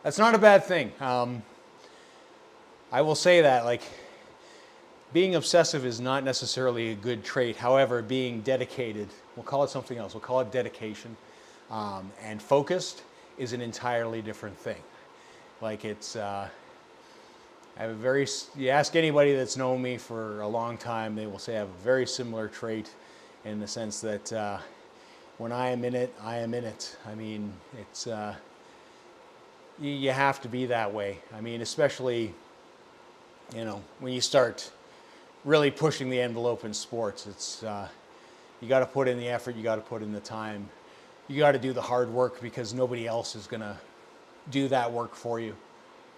That's not a bad thing. I will say that, like, being obsessive is not necessarily a good trait. However, being dedicated, we'll call it something else. We'll call it dedication, and focused is an entirely different thing. Like it's, I have a very, you ask anybody that's known me for a long time, they will say I have a very similar trait in the sense that when I am in it, I am in it. I mean, it's, you have to be that way. I mean, especially, you know, when you start really pushing the envelope in sports, it's, you got to put in the effort, you got to put in the time, you got to do the hard work because nobody else is going to do that work for you.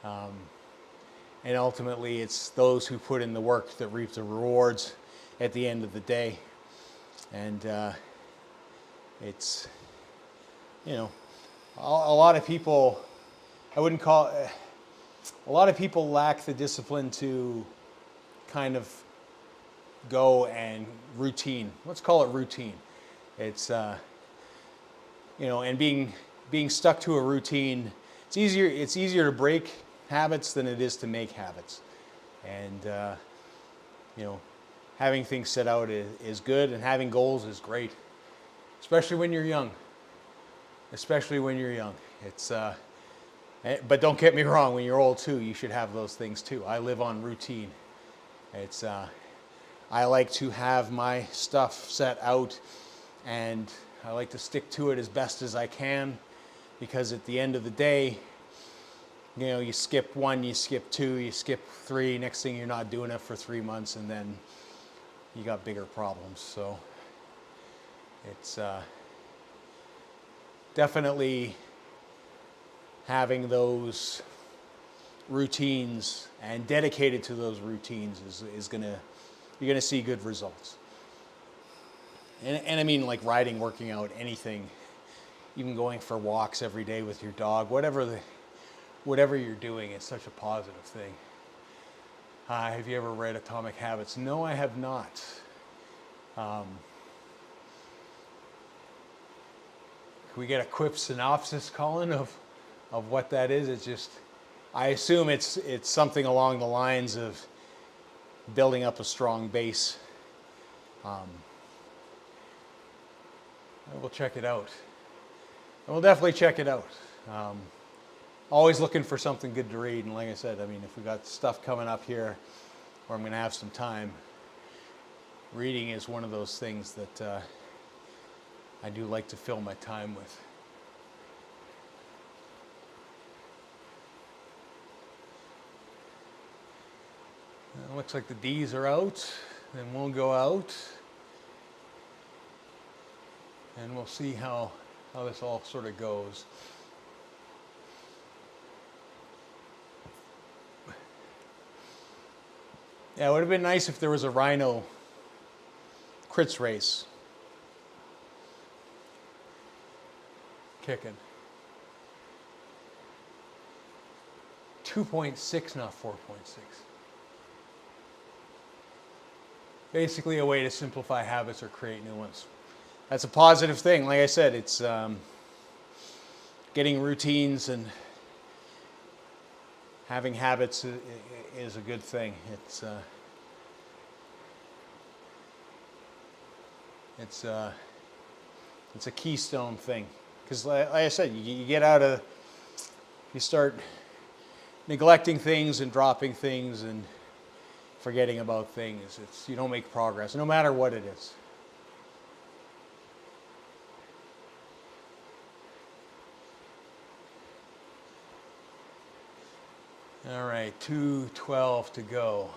And ultimately, it's those who put in the work that reap the rewards at the end of the day. And it's, you know, a lot of people, I wouldn't call, a lot of people lack the discipline to kind of go and routine. Let's call it routine. It's, you know, and being stuck to a routine, it's easier to break habits than it is to make habits. And, you know, having things set out is good, and having goals is great, especially when you're young. Especially when you're young. It's, but don't get me wrong, when you're old too, you should have those things too. I live on routine. It's, I like to have my stuff set out, and I like to stick to it as best as I can, because at the end of the day, you know, you skip one, you skip two, you skip three, next thing you're not doing it for 3 months, and then you got bigger problems. So it's definitely having those routines and dedicated to those routines is gonna, you're gonna see good results. And I mean, like riding, working out, anything, even going for walks every day with your dog, whatever you're doing, is such a positive thing. Have you ever read Atomic Habits? No, I have not. Can we get a quick synopsis, Colin, of what that is? It's just, I assume it's something along the lines of building up a strong base. We'll check it out. And we'll definitely check it out. Always looking for something good to read, and like I said, I mean, if we got stuff coming up here where I'm going to have some time, reading is one of those things that I do like to fill my time with. It looks like the D's are out, then we'll go out, and we'll see how this all sort of goes. Yeah, it would have been nice if there was a Rhino crits race. Kicking. 2.6, not 4.6. Basically a way to simplify habits or create new ones. That's a positive thing. Like I said, it's getting routines and having habits is a good thing. It's a keystone thing. Because like I said, you get out of, you start neglecting things and dropping things and forgetting about things. You don't make progress, no matter what it is. All right, 2:12 to go.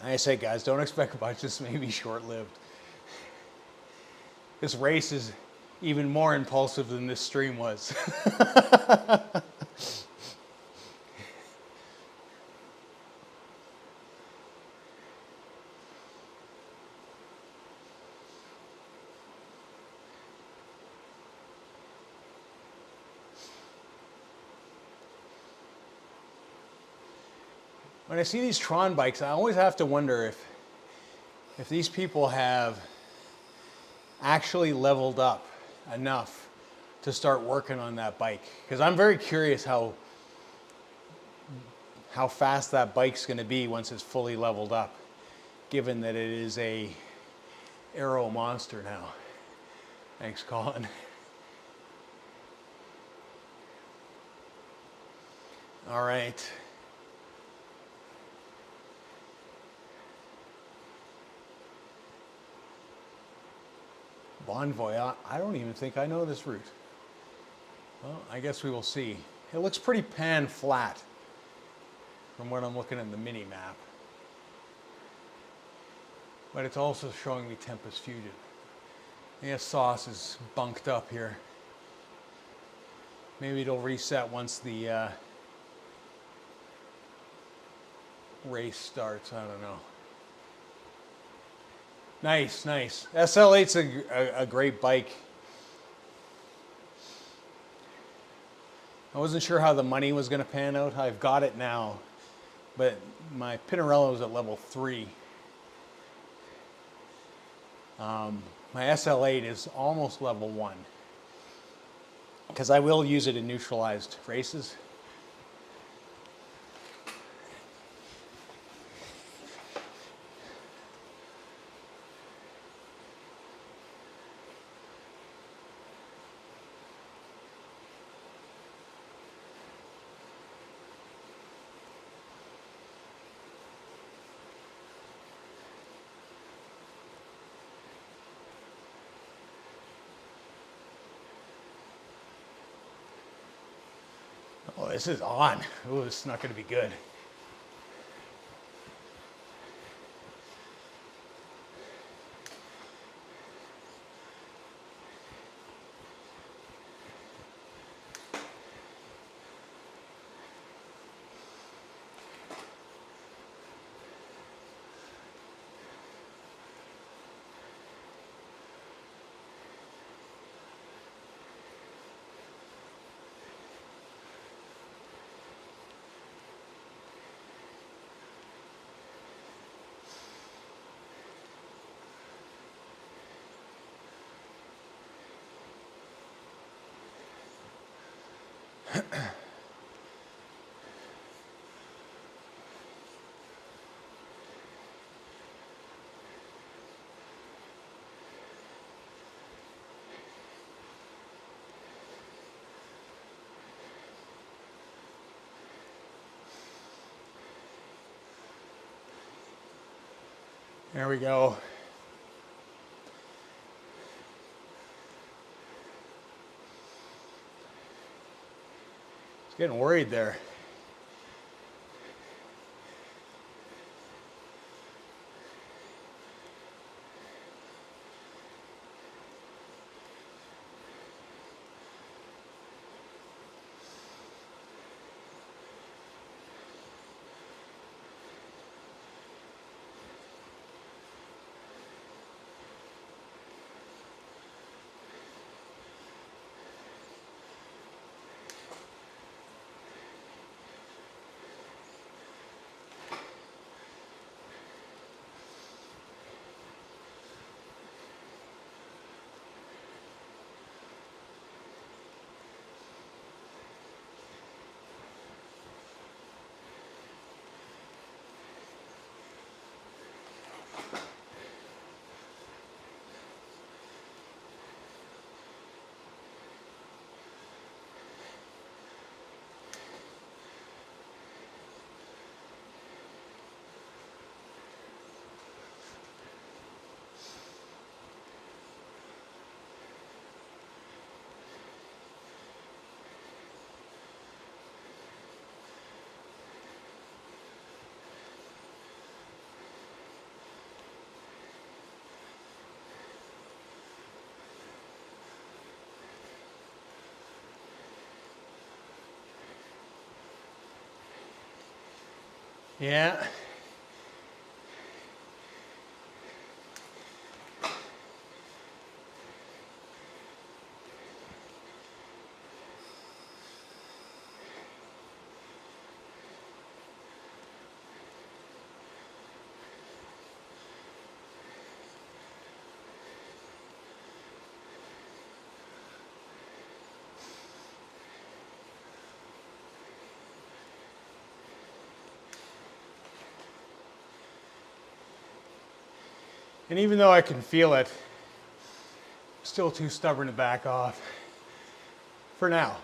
I say, guys, don't expect much. This may be short-lived. This race is even more impulsive than this stream was. When I see these Tron bikes, I always have to wonder if these people have actually leveled up enough to start working on that bike. Because I'm very curious how fast that bike's going to be once it's fully leveled up, given that it is a aero monster now. Thanks, Colin. All right. Bon Voyage. I don't even think I know this route. Well, I guess we will see. It looks pretty pan flat from what I'm looking at the mini map. But it's also showing me Tempest Fusion. I guess Sauce is bunked up here. Maybe it'll reset once the race starts. I don't know. Nice, nice. SL8's a great bike. I wasn't sure how the money was going to pan out. I've got it now, but my Pinarello is at level 3. My SL8 is almost level 1 because I will use it in neutralized races. Oh, this is on. Oh, this is not going to be good. There we go. It's getting worried there. Yeah. And even though I can feel it, I'm still too stubborn to back off for now.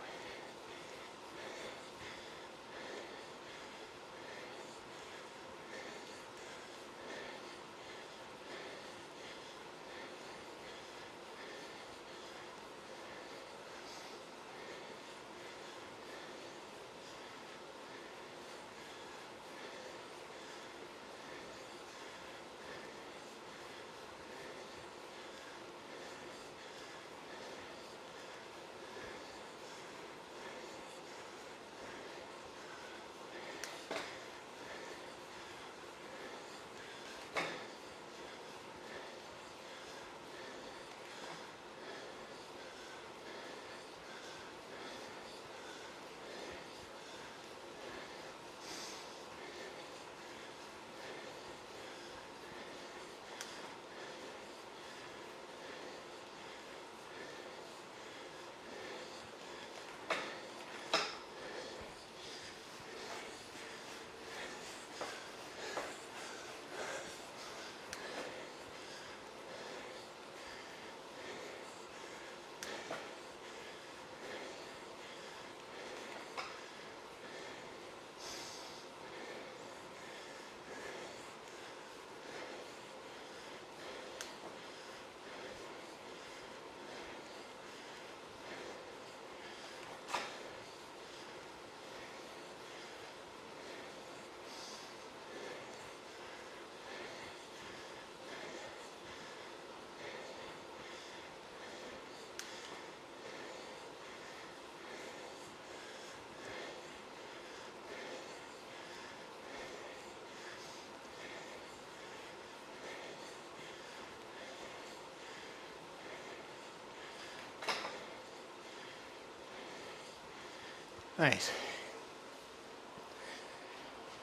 Nice.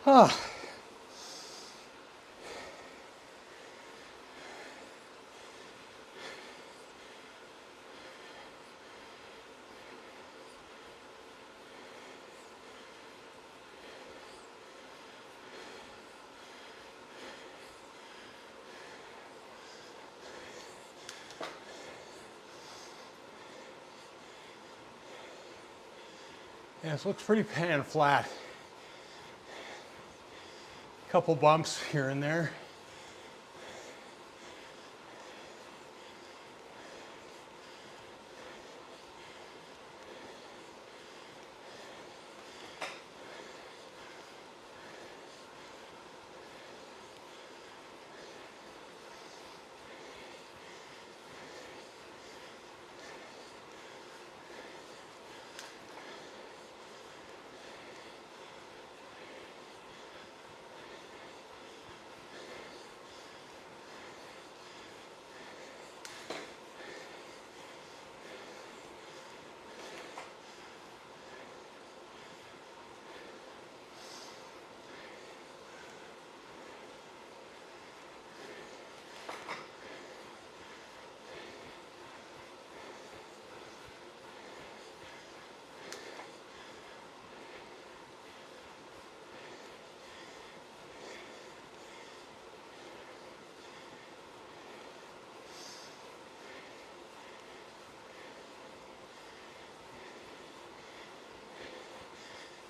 Ah. Yeah, this looks pretty pan flat. Couple bumps here and there.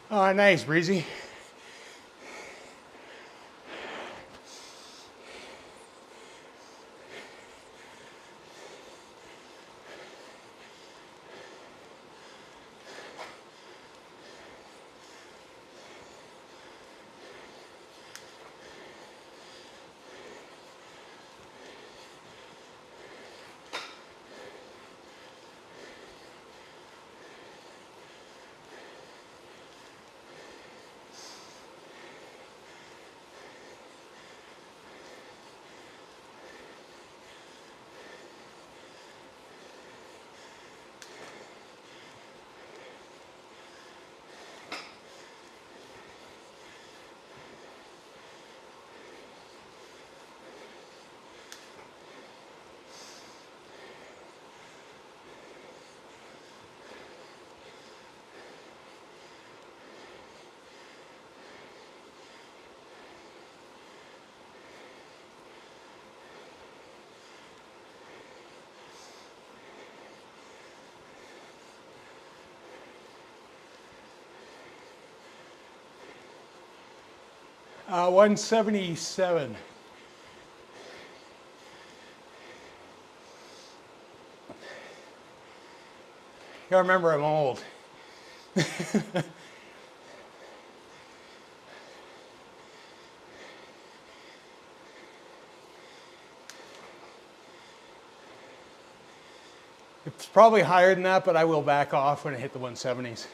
Oh, nice, Breezy. 177. You gotta remember I'm old. It's probably higher than that, but I will back off when I hit the 170s.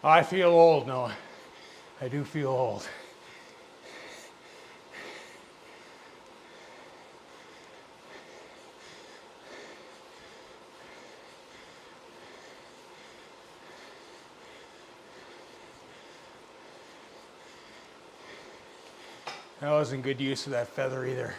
I feel old, Noah. I do feel old. That wasn't good use of that feather either.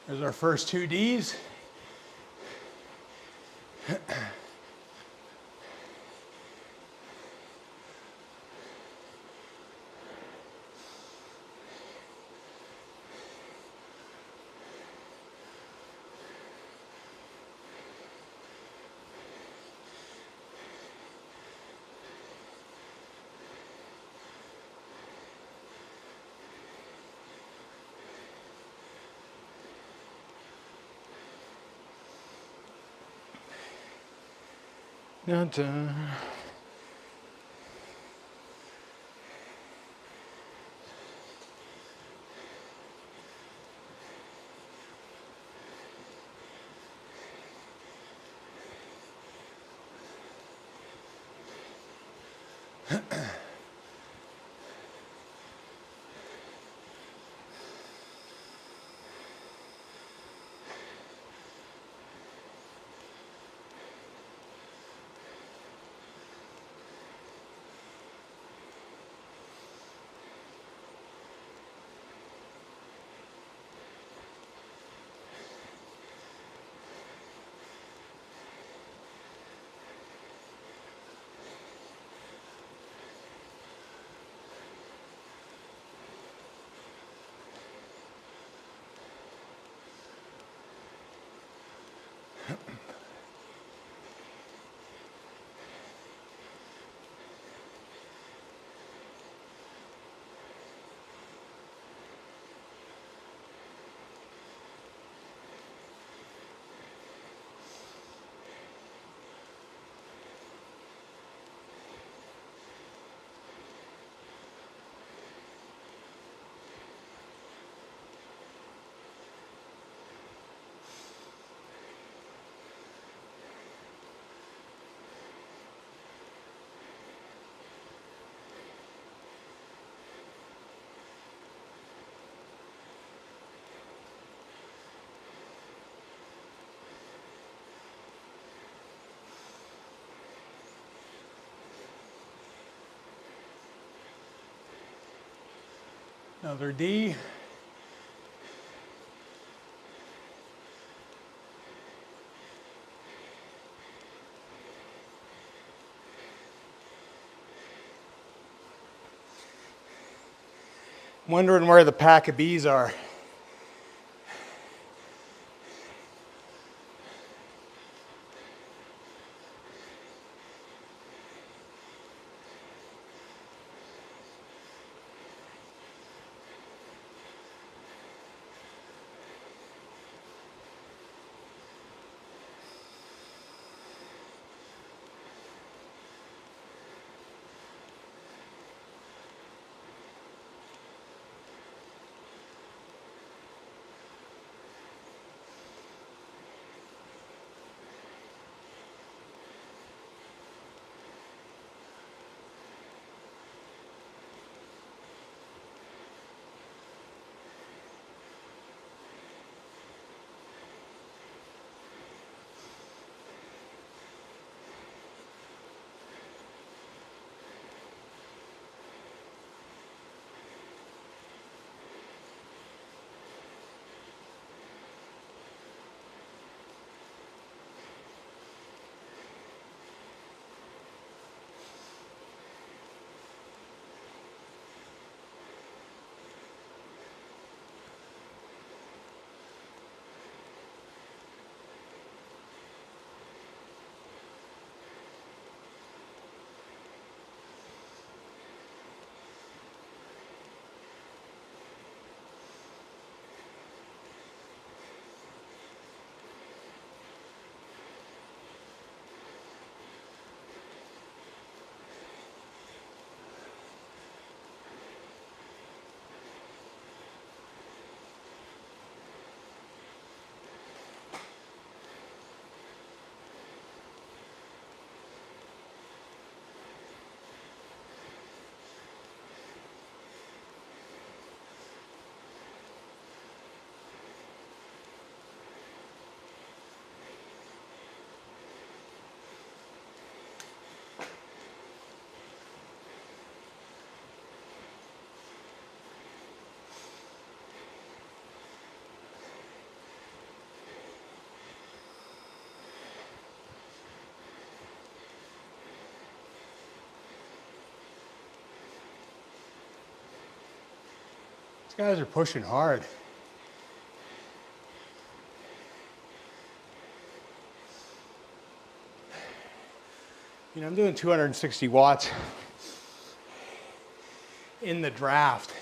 There's our first 2 Ds. Dun, dun. Another D. Wondering where the pack of bees are. These guys are pushing hard. You know, I'm doing 260 watts in the draft.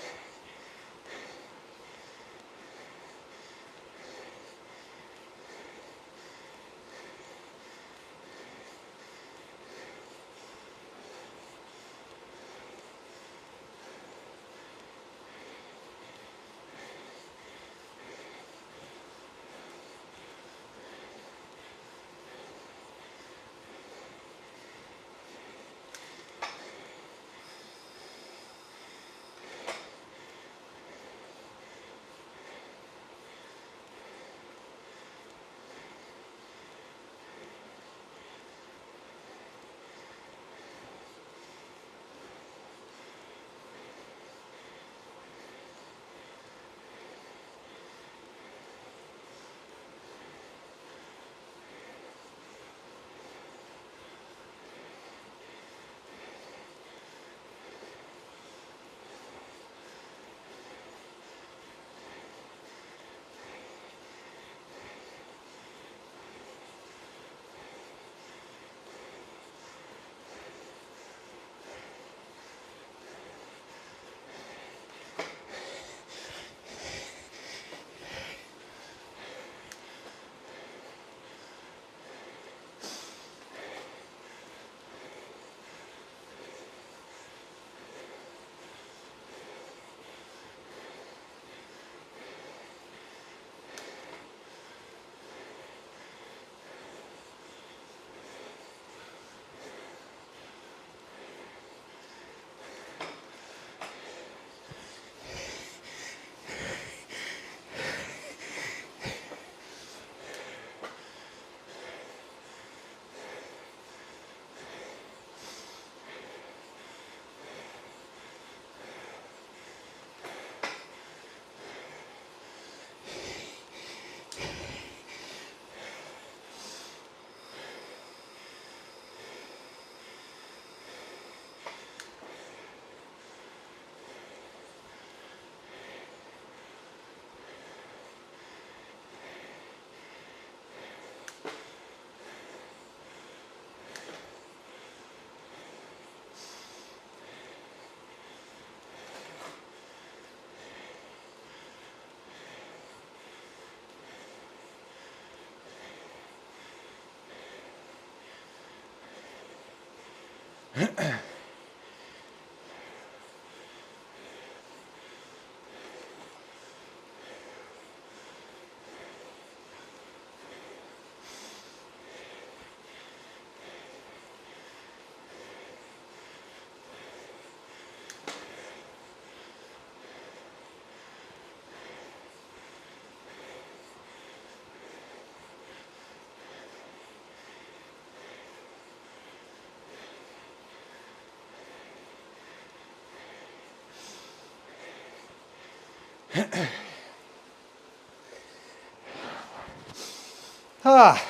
Ah.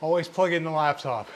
Always plug in the laptop.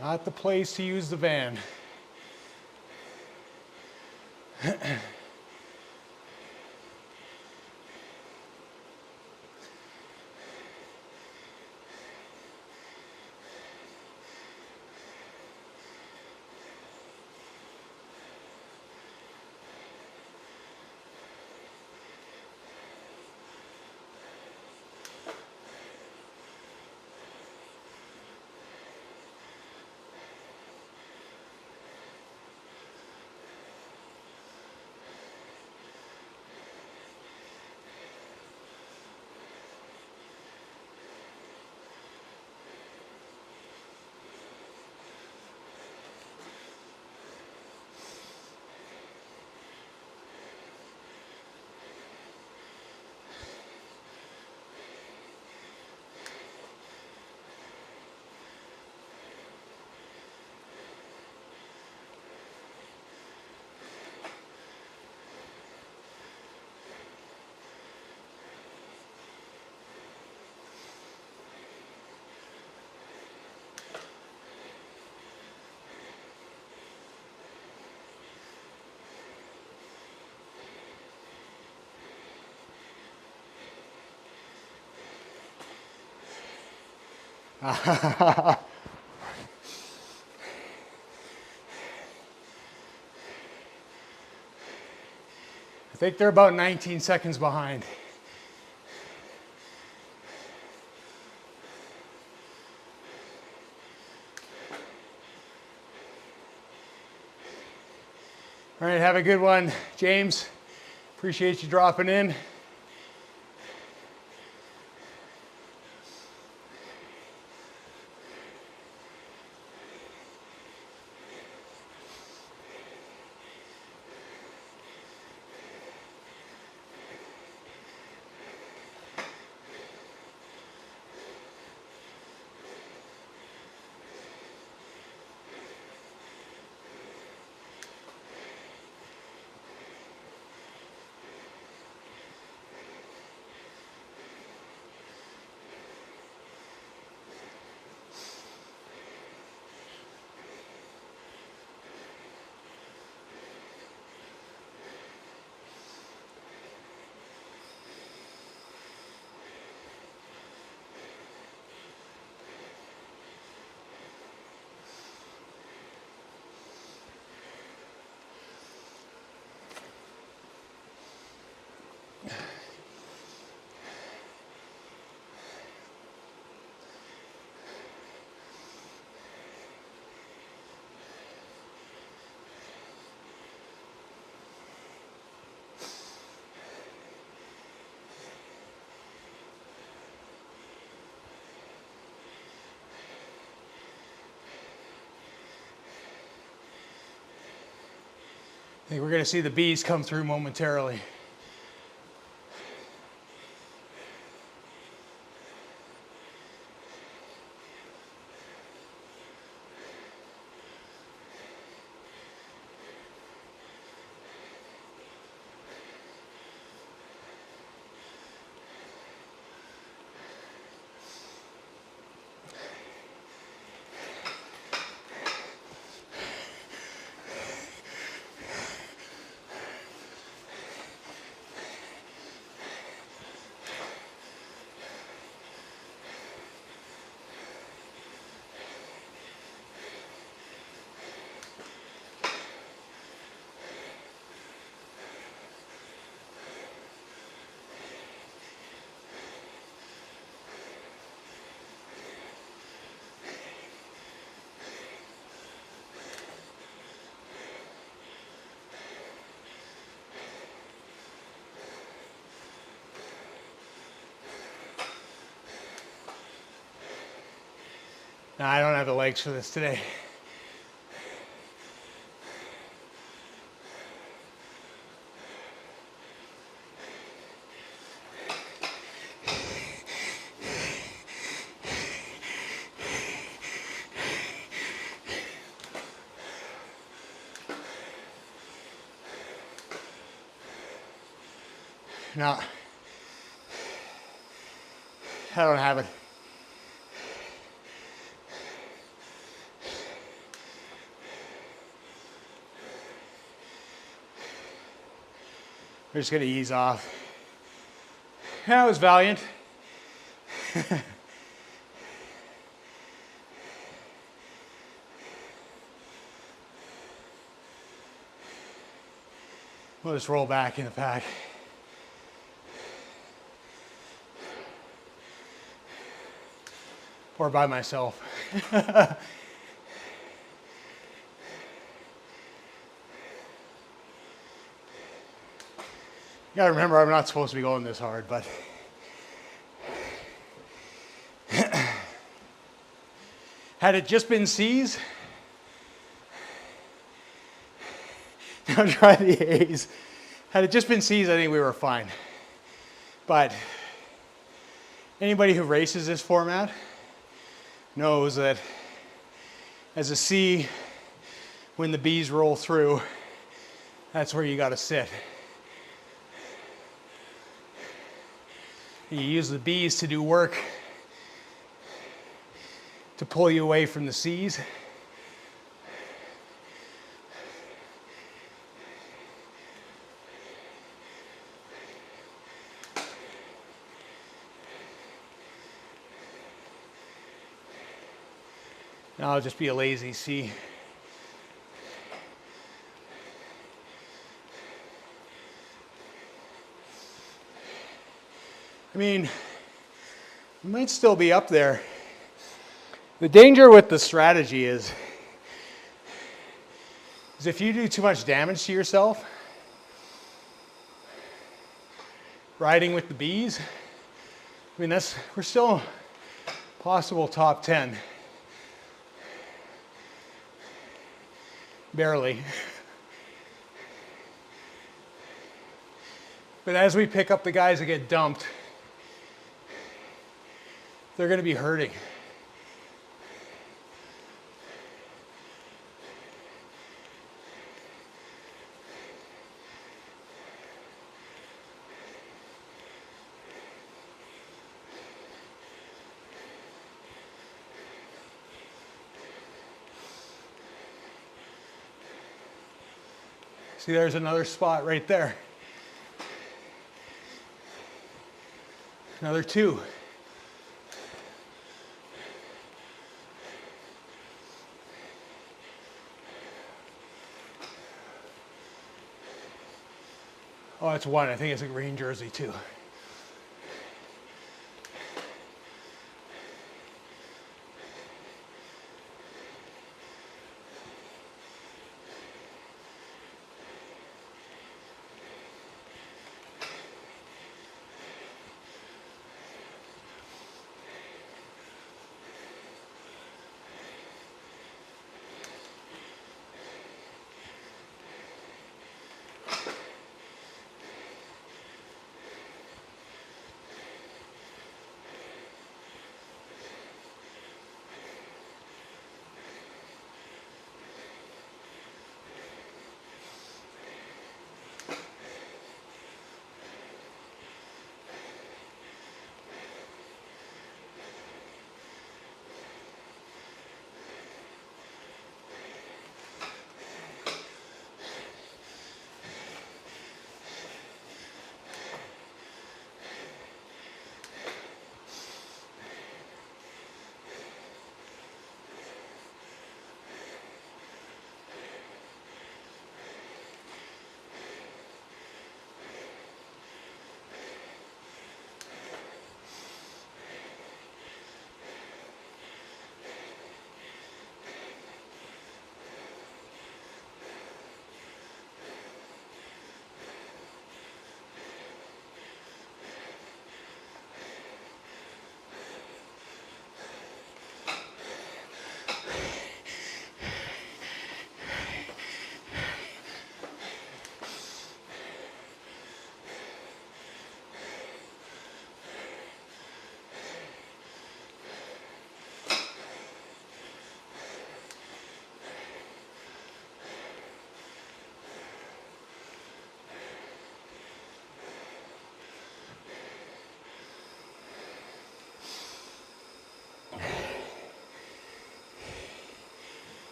Not the place to use the van. I think they're about 19 seconds behind. All right, have a good one, James. Appreciate you dropping in. I think we're going to see the bees come through momentarily. No, I don't have the legs for this today. No, I don't have it. We're just going to ease off. That was valiant. We'll just roll back in the pack. Or by myself. You gotta remember, I'm not supposed to be going this hard, but had it just been C's, now try the A's. Had it just been C's, I think we were fine. But anybody who races this format knows that as a C, when the B's roll through, that's where you gotta sit. You use the B's to do work to pull you away from the C's. Now I'll just be a lazy C. I mean, you might still be up there. The danger with the strategy is is if you do too much damage to yourself riding with the bees, I mean, we're still possible top 10. Barely. But as we pick up the guys that get dumped, they're going to be hurting. See, there's another spot right there. Another 2. Oh, it's 1. I think it's a green jersey too.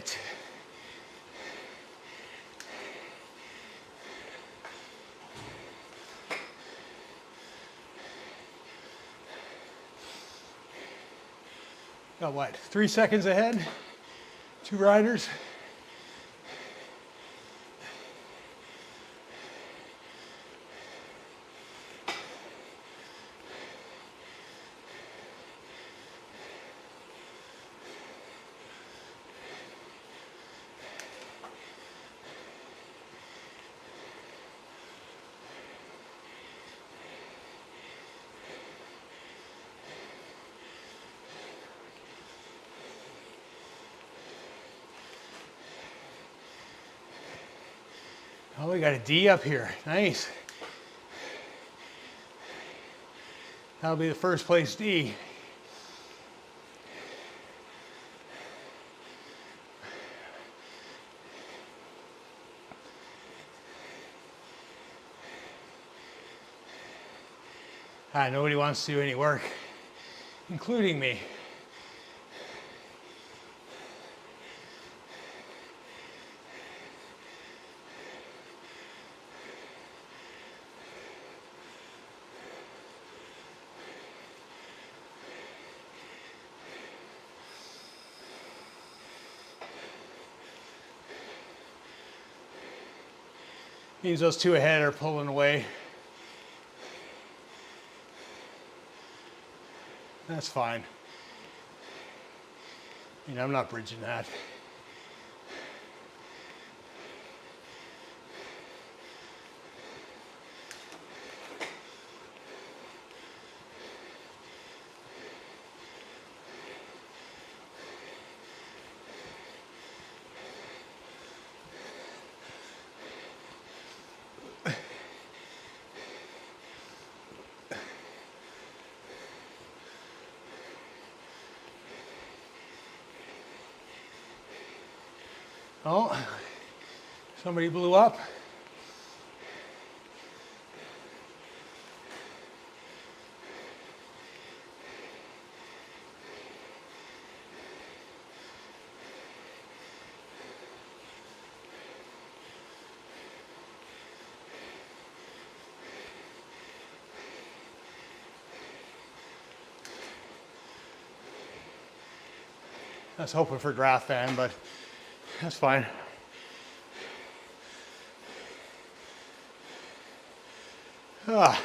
it. Got what, 3 seconds ahead? 2 riders. Oh, we got a D up here. Nice. That'll be the first place D. Nobody wants to do any work, including me. Means those 2 ahead are pulling away. That's fine. I mean, I'm not bridging that. Oh, somebody blew up. I was hoping for draft fan, but that's fine. Ah.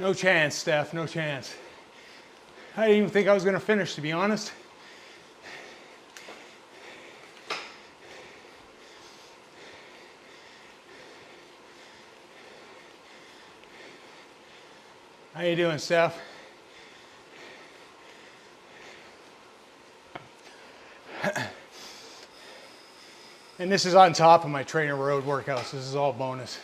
No chance, Steph, no chance. I didn't even think I was going to finish, to be honest. How you doing, Steph? And this is on top of my TrainerRoad workouts. This is all bonus.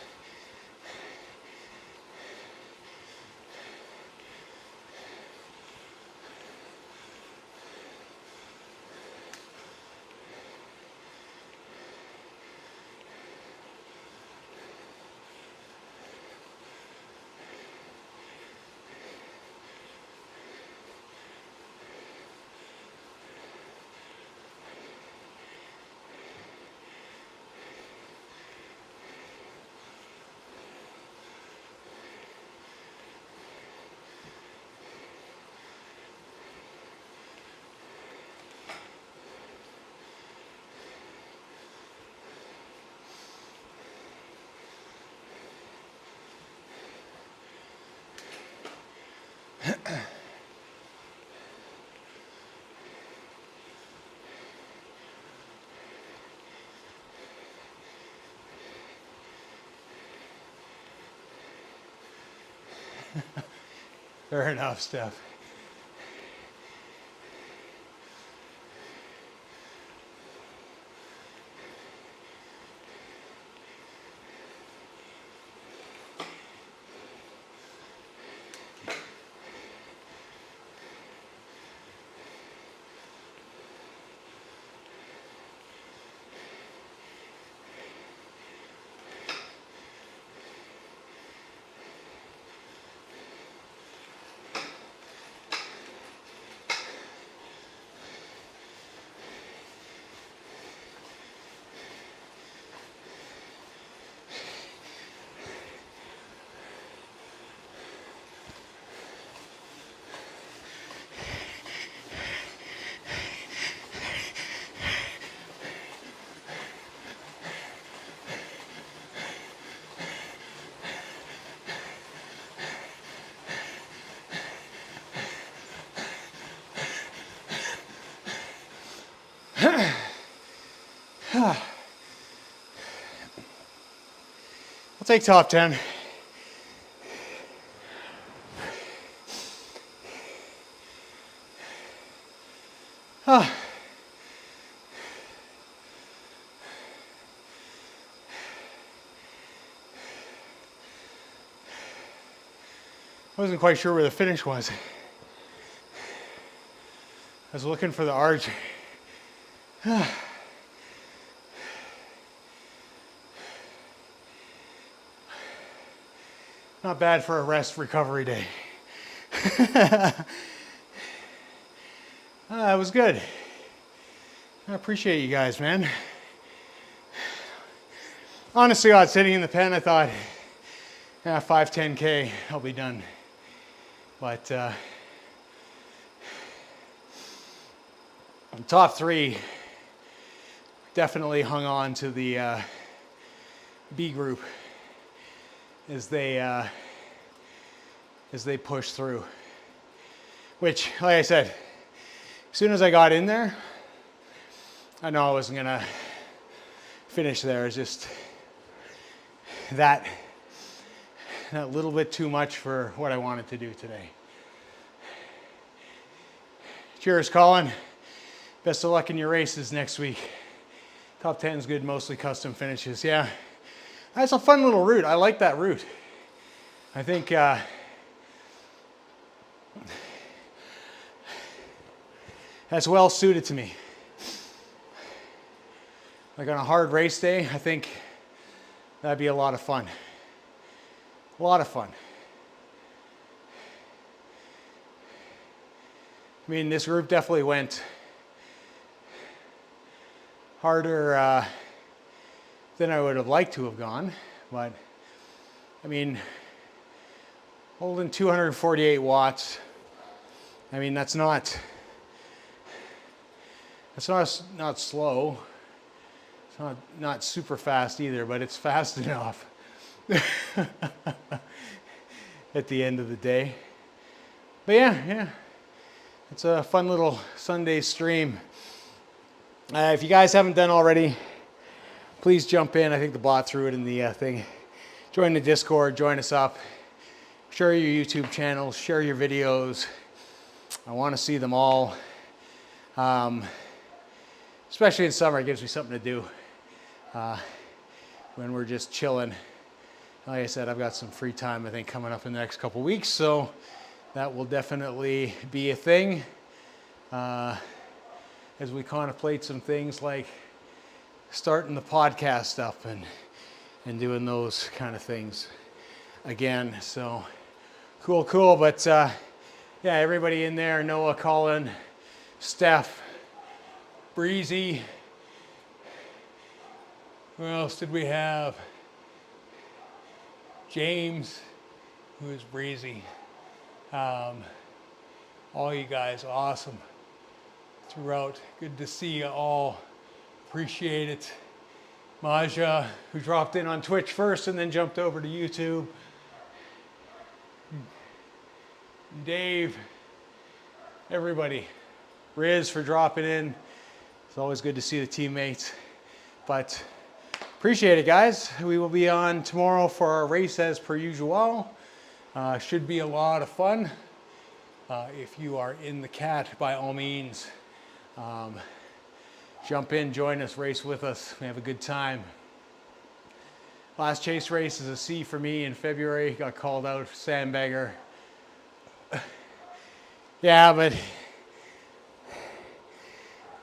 Fair enough, Steph. I'll take top 10. I wasn't quite sure where the finish was. I was looking for the arch. Not bad for a rest recovery day. It was good. I appreciate you guys, man. Honestly, God, sitting in the pen, I thought, yeah, 5-10K, I'll be done. But top 3 definitely hung on to the B group as they push through. Which, like I said, as soon as I got in there, I know I wasn't gonna finish there. It's just that little bit too much for what I wanted to do today. Cheers, Colin. Best of luck in your races next week. Top 10 is good, mostly custom finishes. Yeah, that's a fun little route. I like that route. I think that's well suited to me. Like on a hard race day, I think that'd be a lot of fun. A lot of fun. I mean, this group definitely went harder than I would have liked to have gone, but I mean, holding 248 watts, I mean, that's not slow. It's not super fast either, but it's fast enough at the end of the day. But yeah, it's a fun little Sunday stream. If you guys haven't done already, please jump in. I think the bot threw it in the thing. Join the Discord, join us up. Share your YouTube channels, share your videos. I want to see them all. Especially in summer, it gives me something to do when we're just chilling. Like I said, I've got some free time, I think, coming up in the next couple weeks, so that will definitely be a thing as we contemplate some things like starting the podcast up and doing those kind of things again. So cool. But yeah, everybody in there, Noah, Colin, Steph, Breezy. Who else did we have? James, who is Breezy. All you guys, awesome throughout. Good to see you all. Appreciate it. Maja, who dropped in on Twitch first and then jumped over to YouTube. Dave, everybody. Riz for dropping in. It's always good to see the teammates. But appreciate it, guys. We will be on tomorrow for our race as per usual. Should be a lot of fun. If you are in the cat, by all means, jump in, join us, race with us. We have a good time. Last chase race is a C for me in February. Got called out, sandbagger. Yeah, but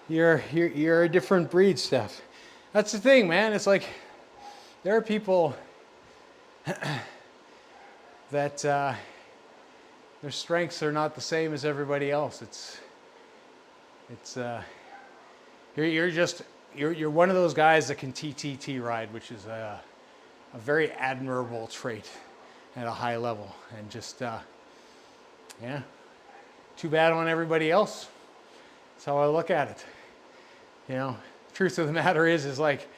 you're a different breed, Steph. That's the thing, man. It's like there are people that their strengths are not the same as everybody else. You're one of those guys that can TTT ride, which is a very admirable trait at a high level. And just yeah, too bad on everybody else. That's how I look at it. You know, the truth of the matter is like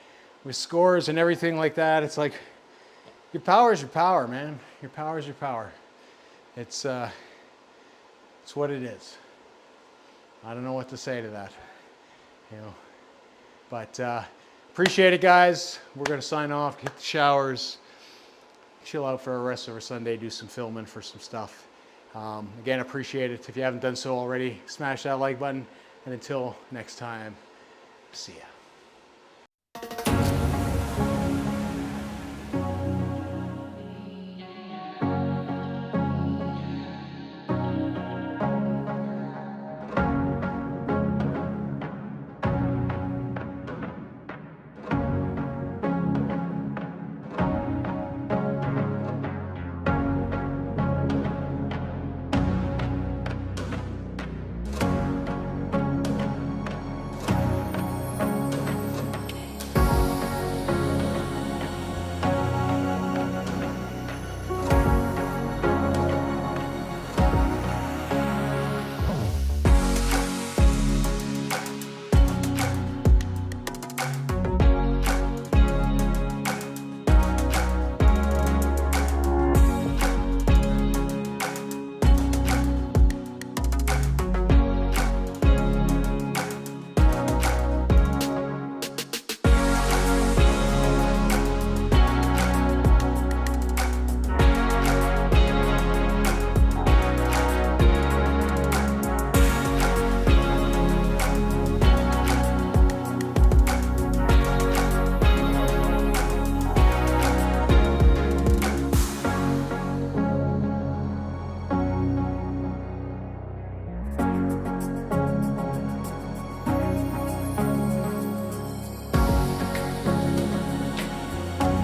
with scores and everything like that, it's like your power is your power, man. Your power is your power. It's what it is. I don't know what to say to that, you know. But appreciate it, guys. We're gonna sign off, get the showers, chill out for the rest of our Sunday, do some filming for some stuff. Again, appreciate it. If you haven't done so already, smash that like button. And until next time, see ya.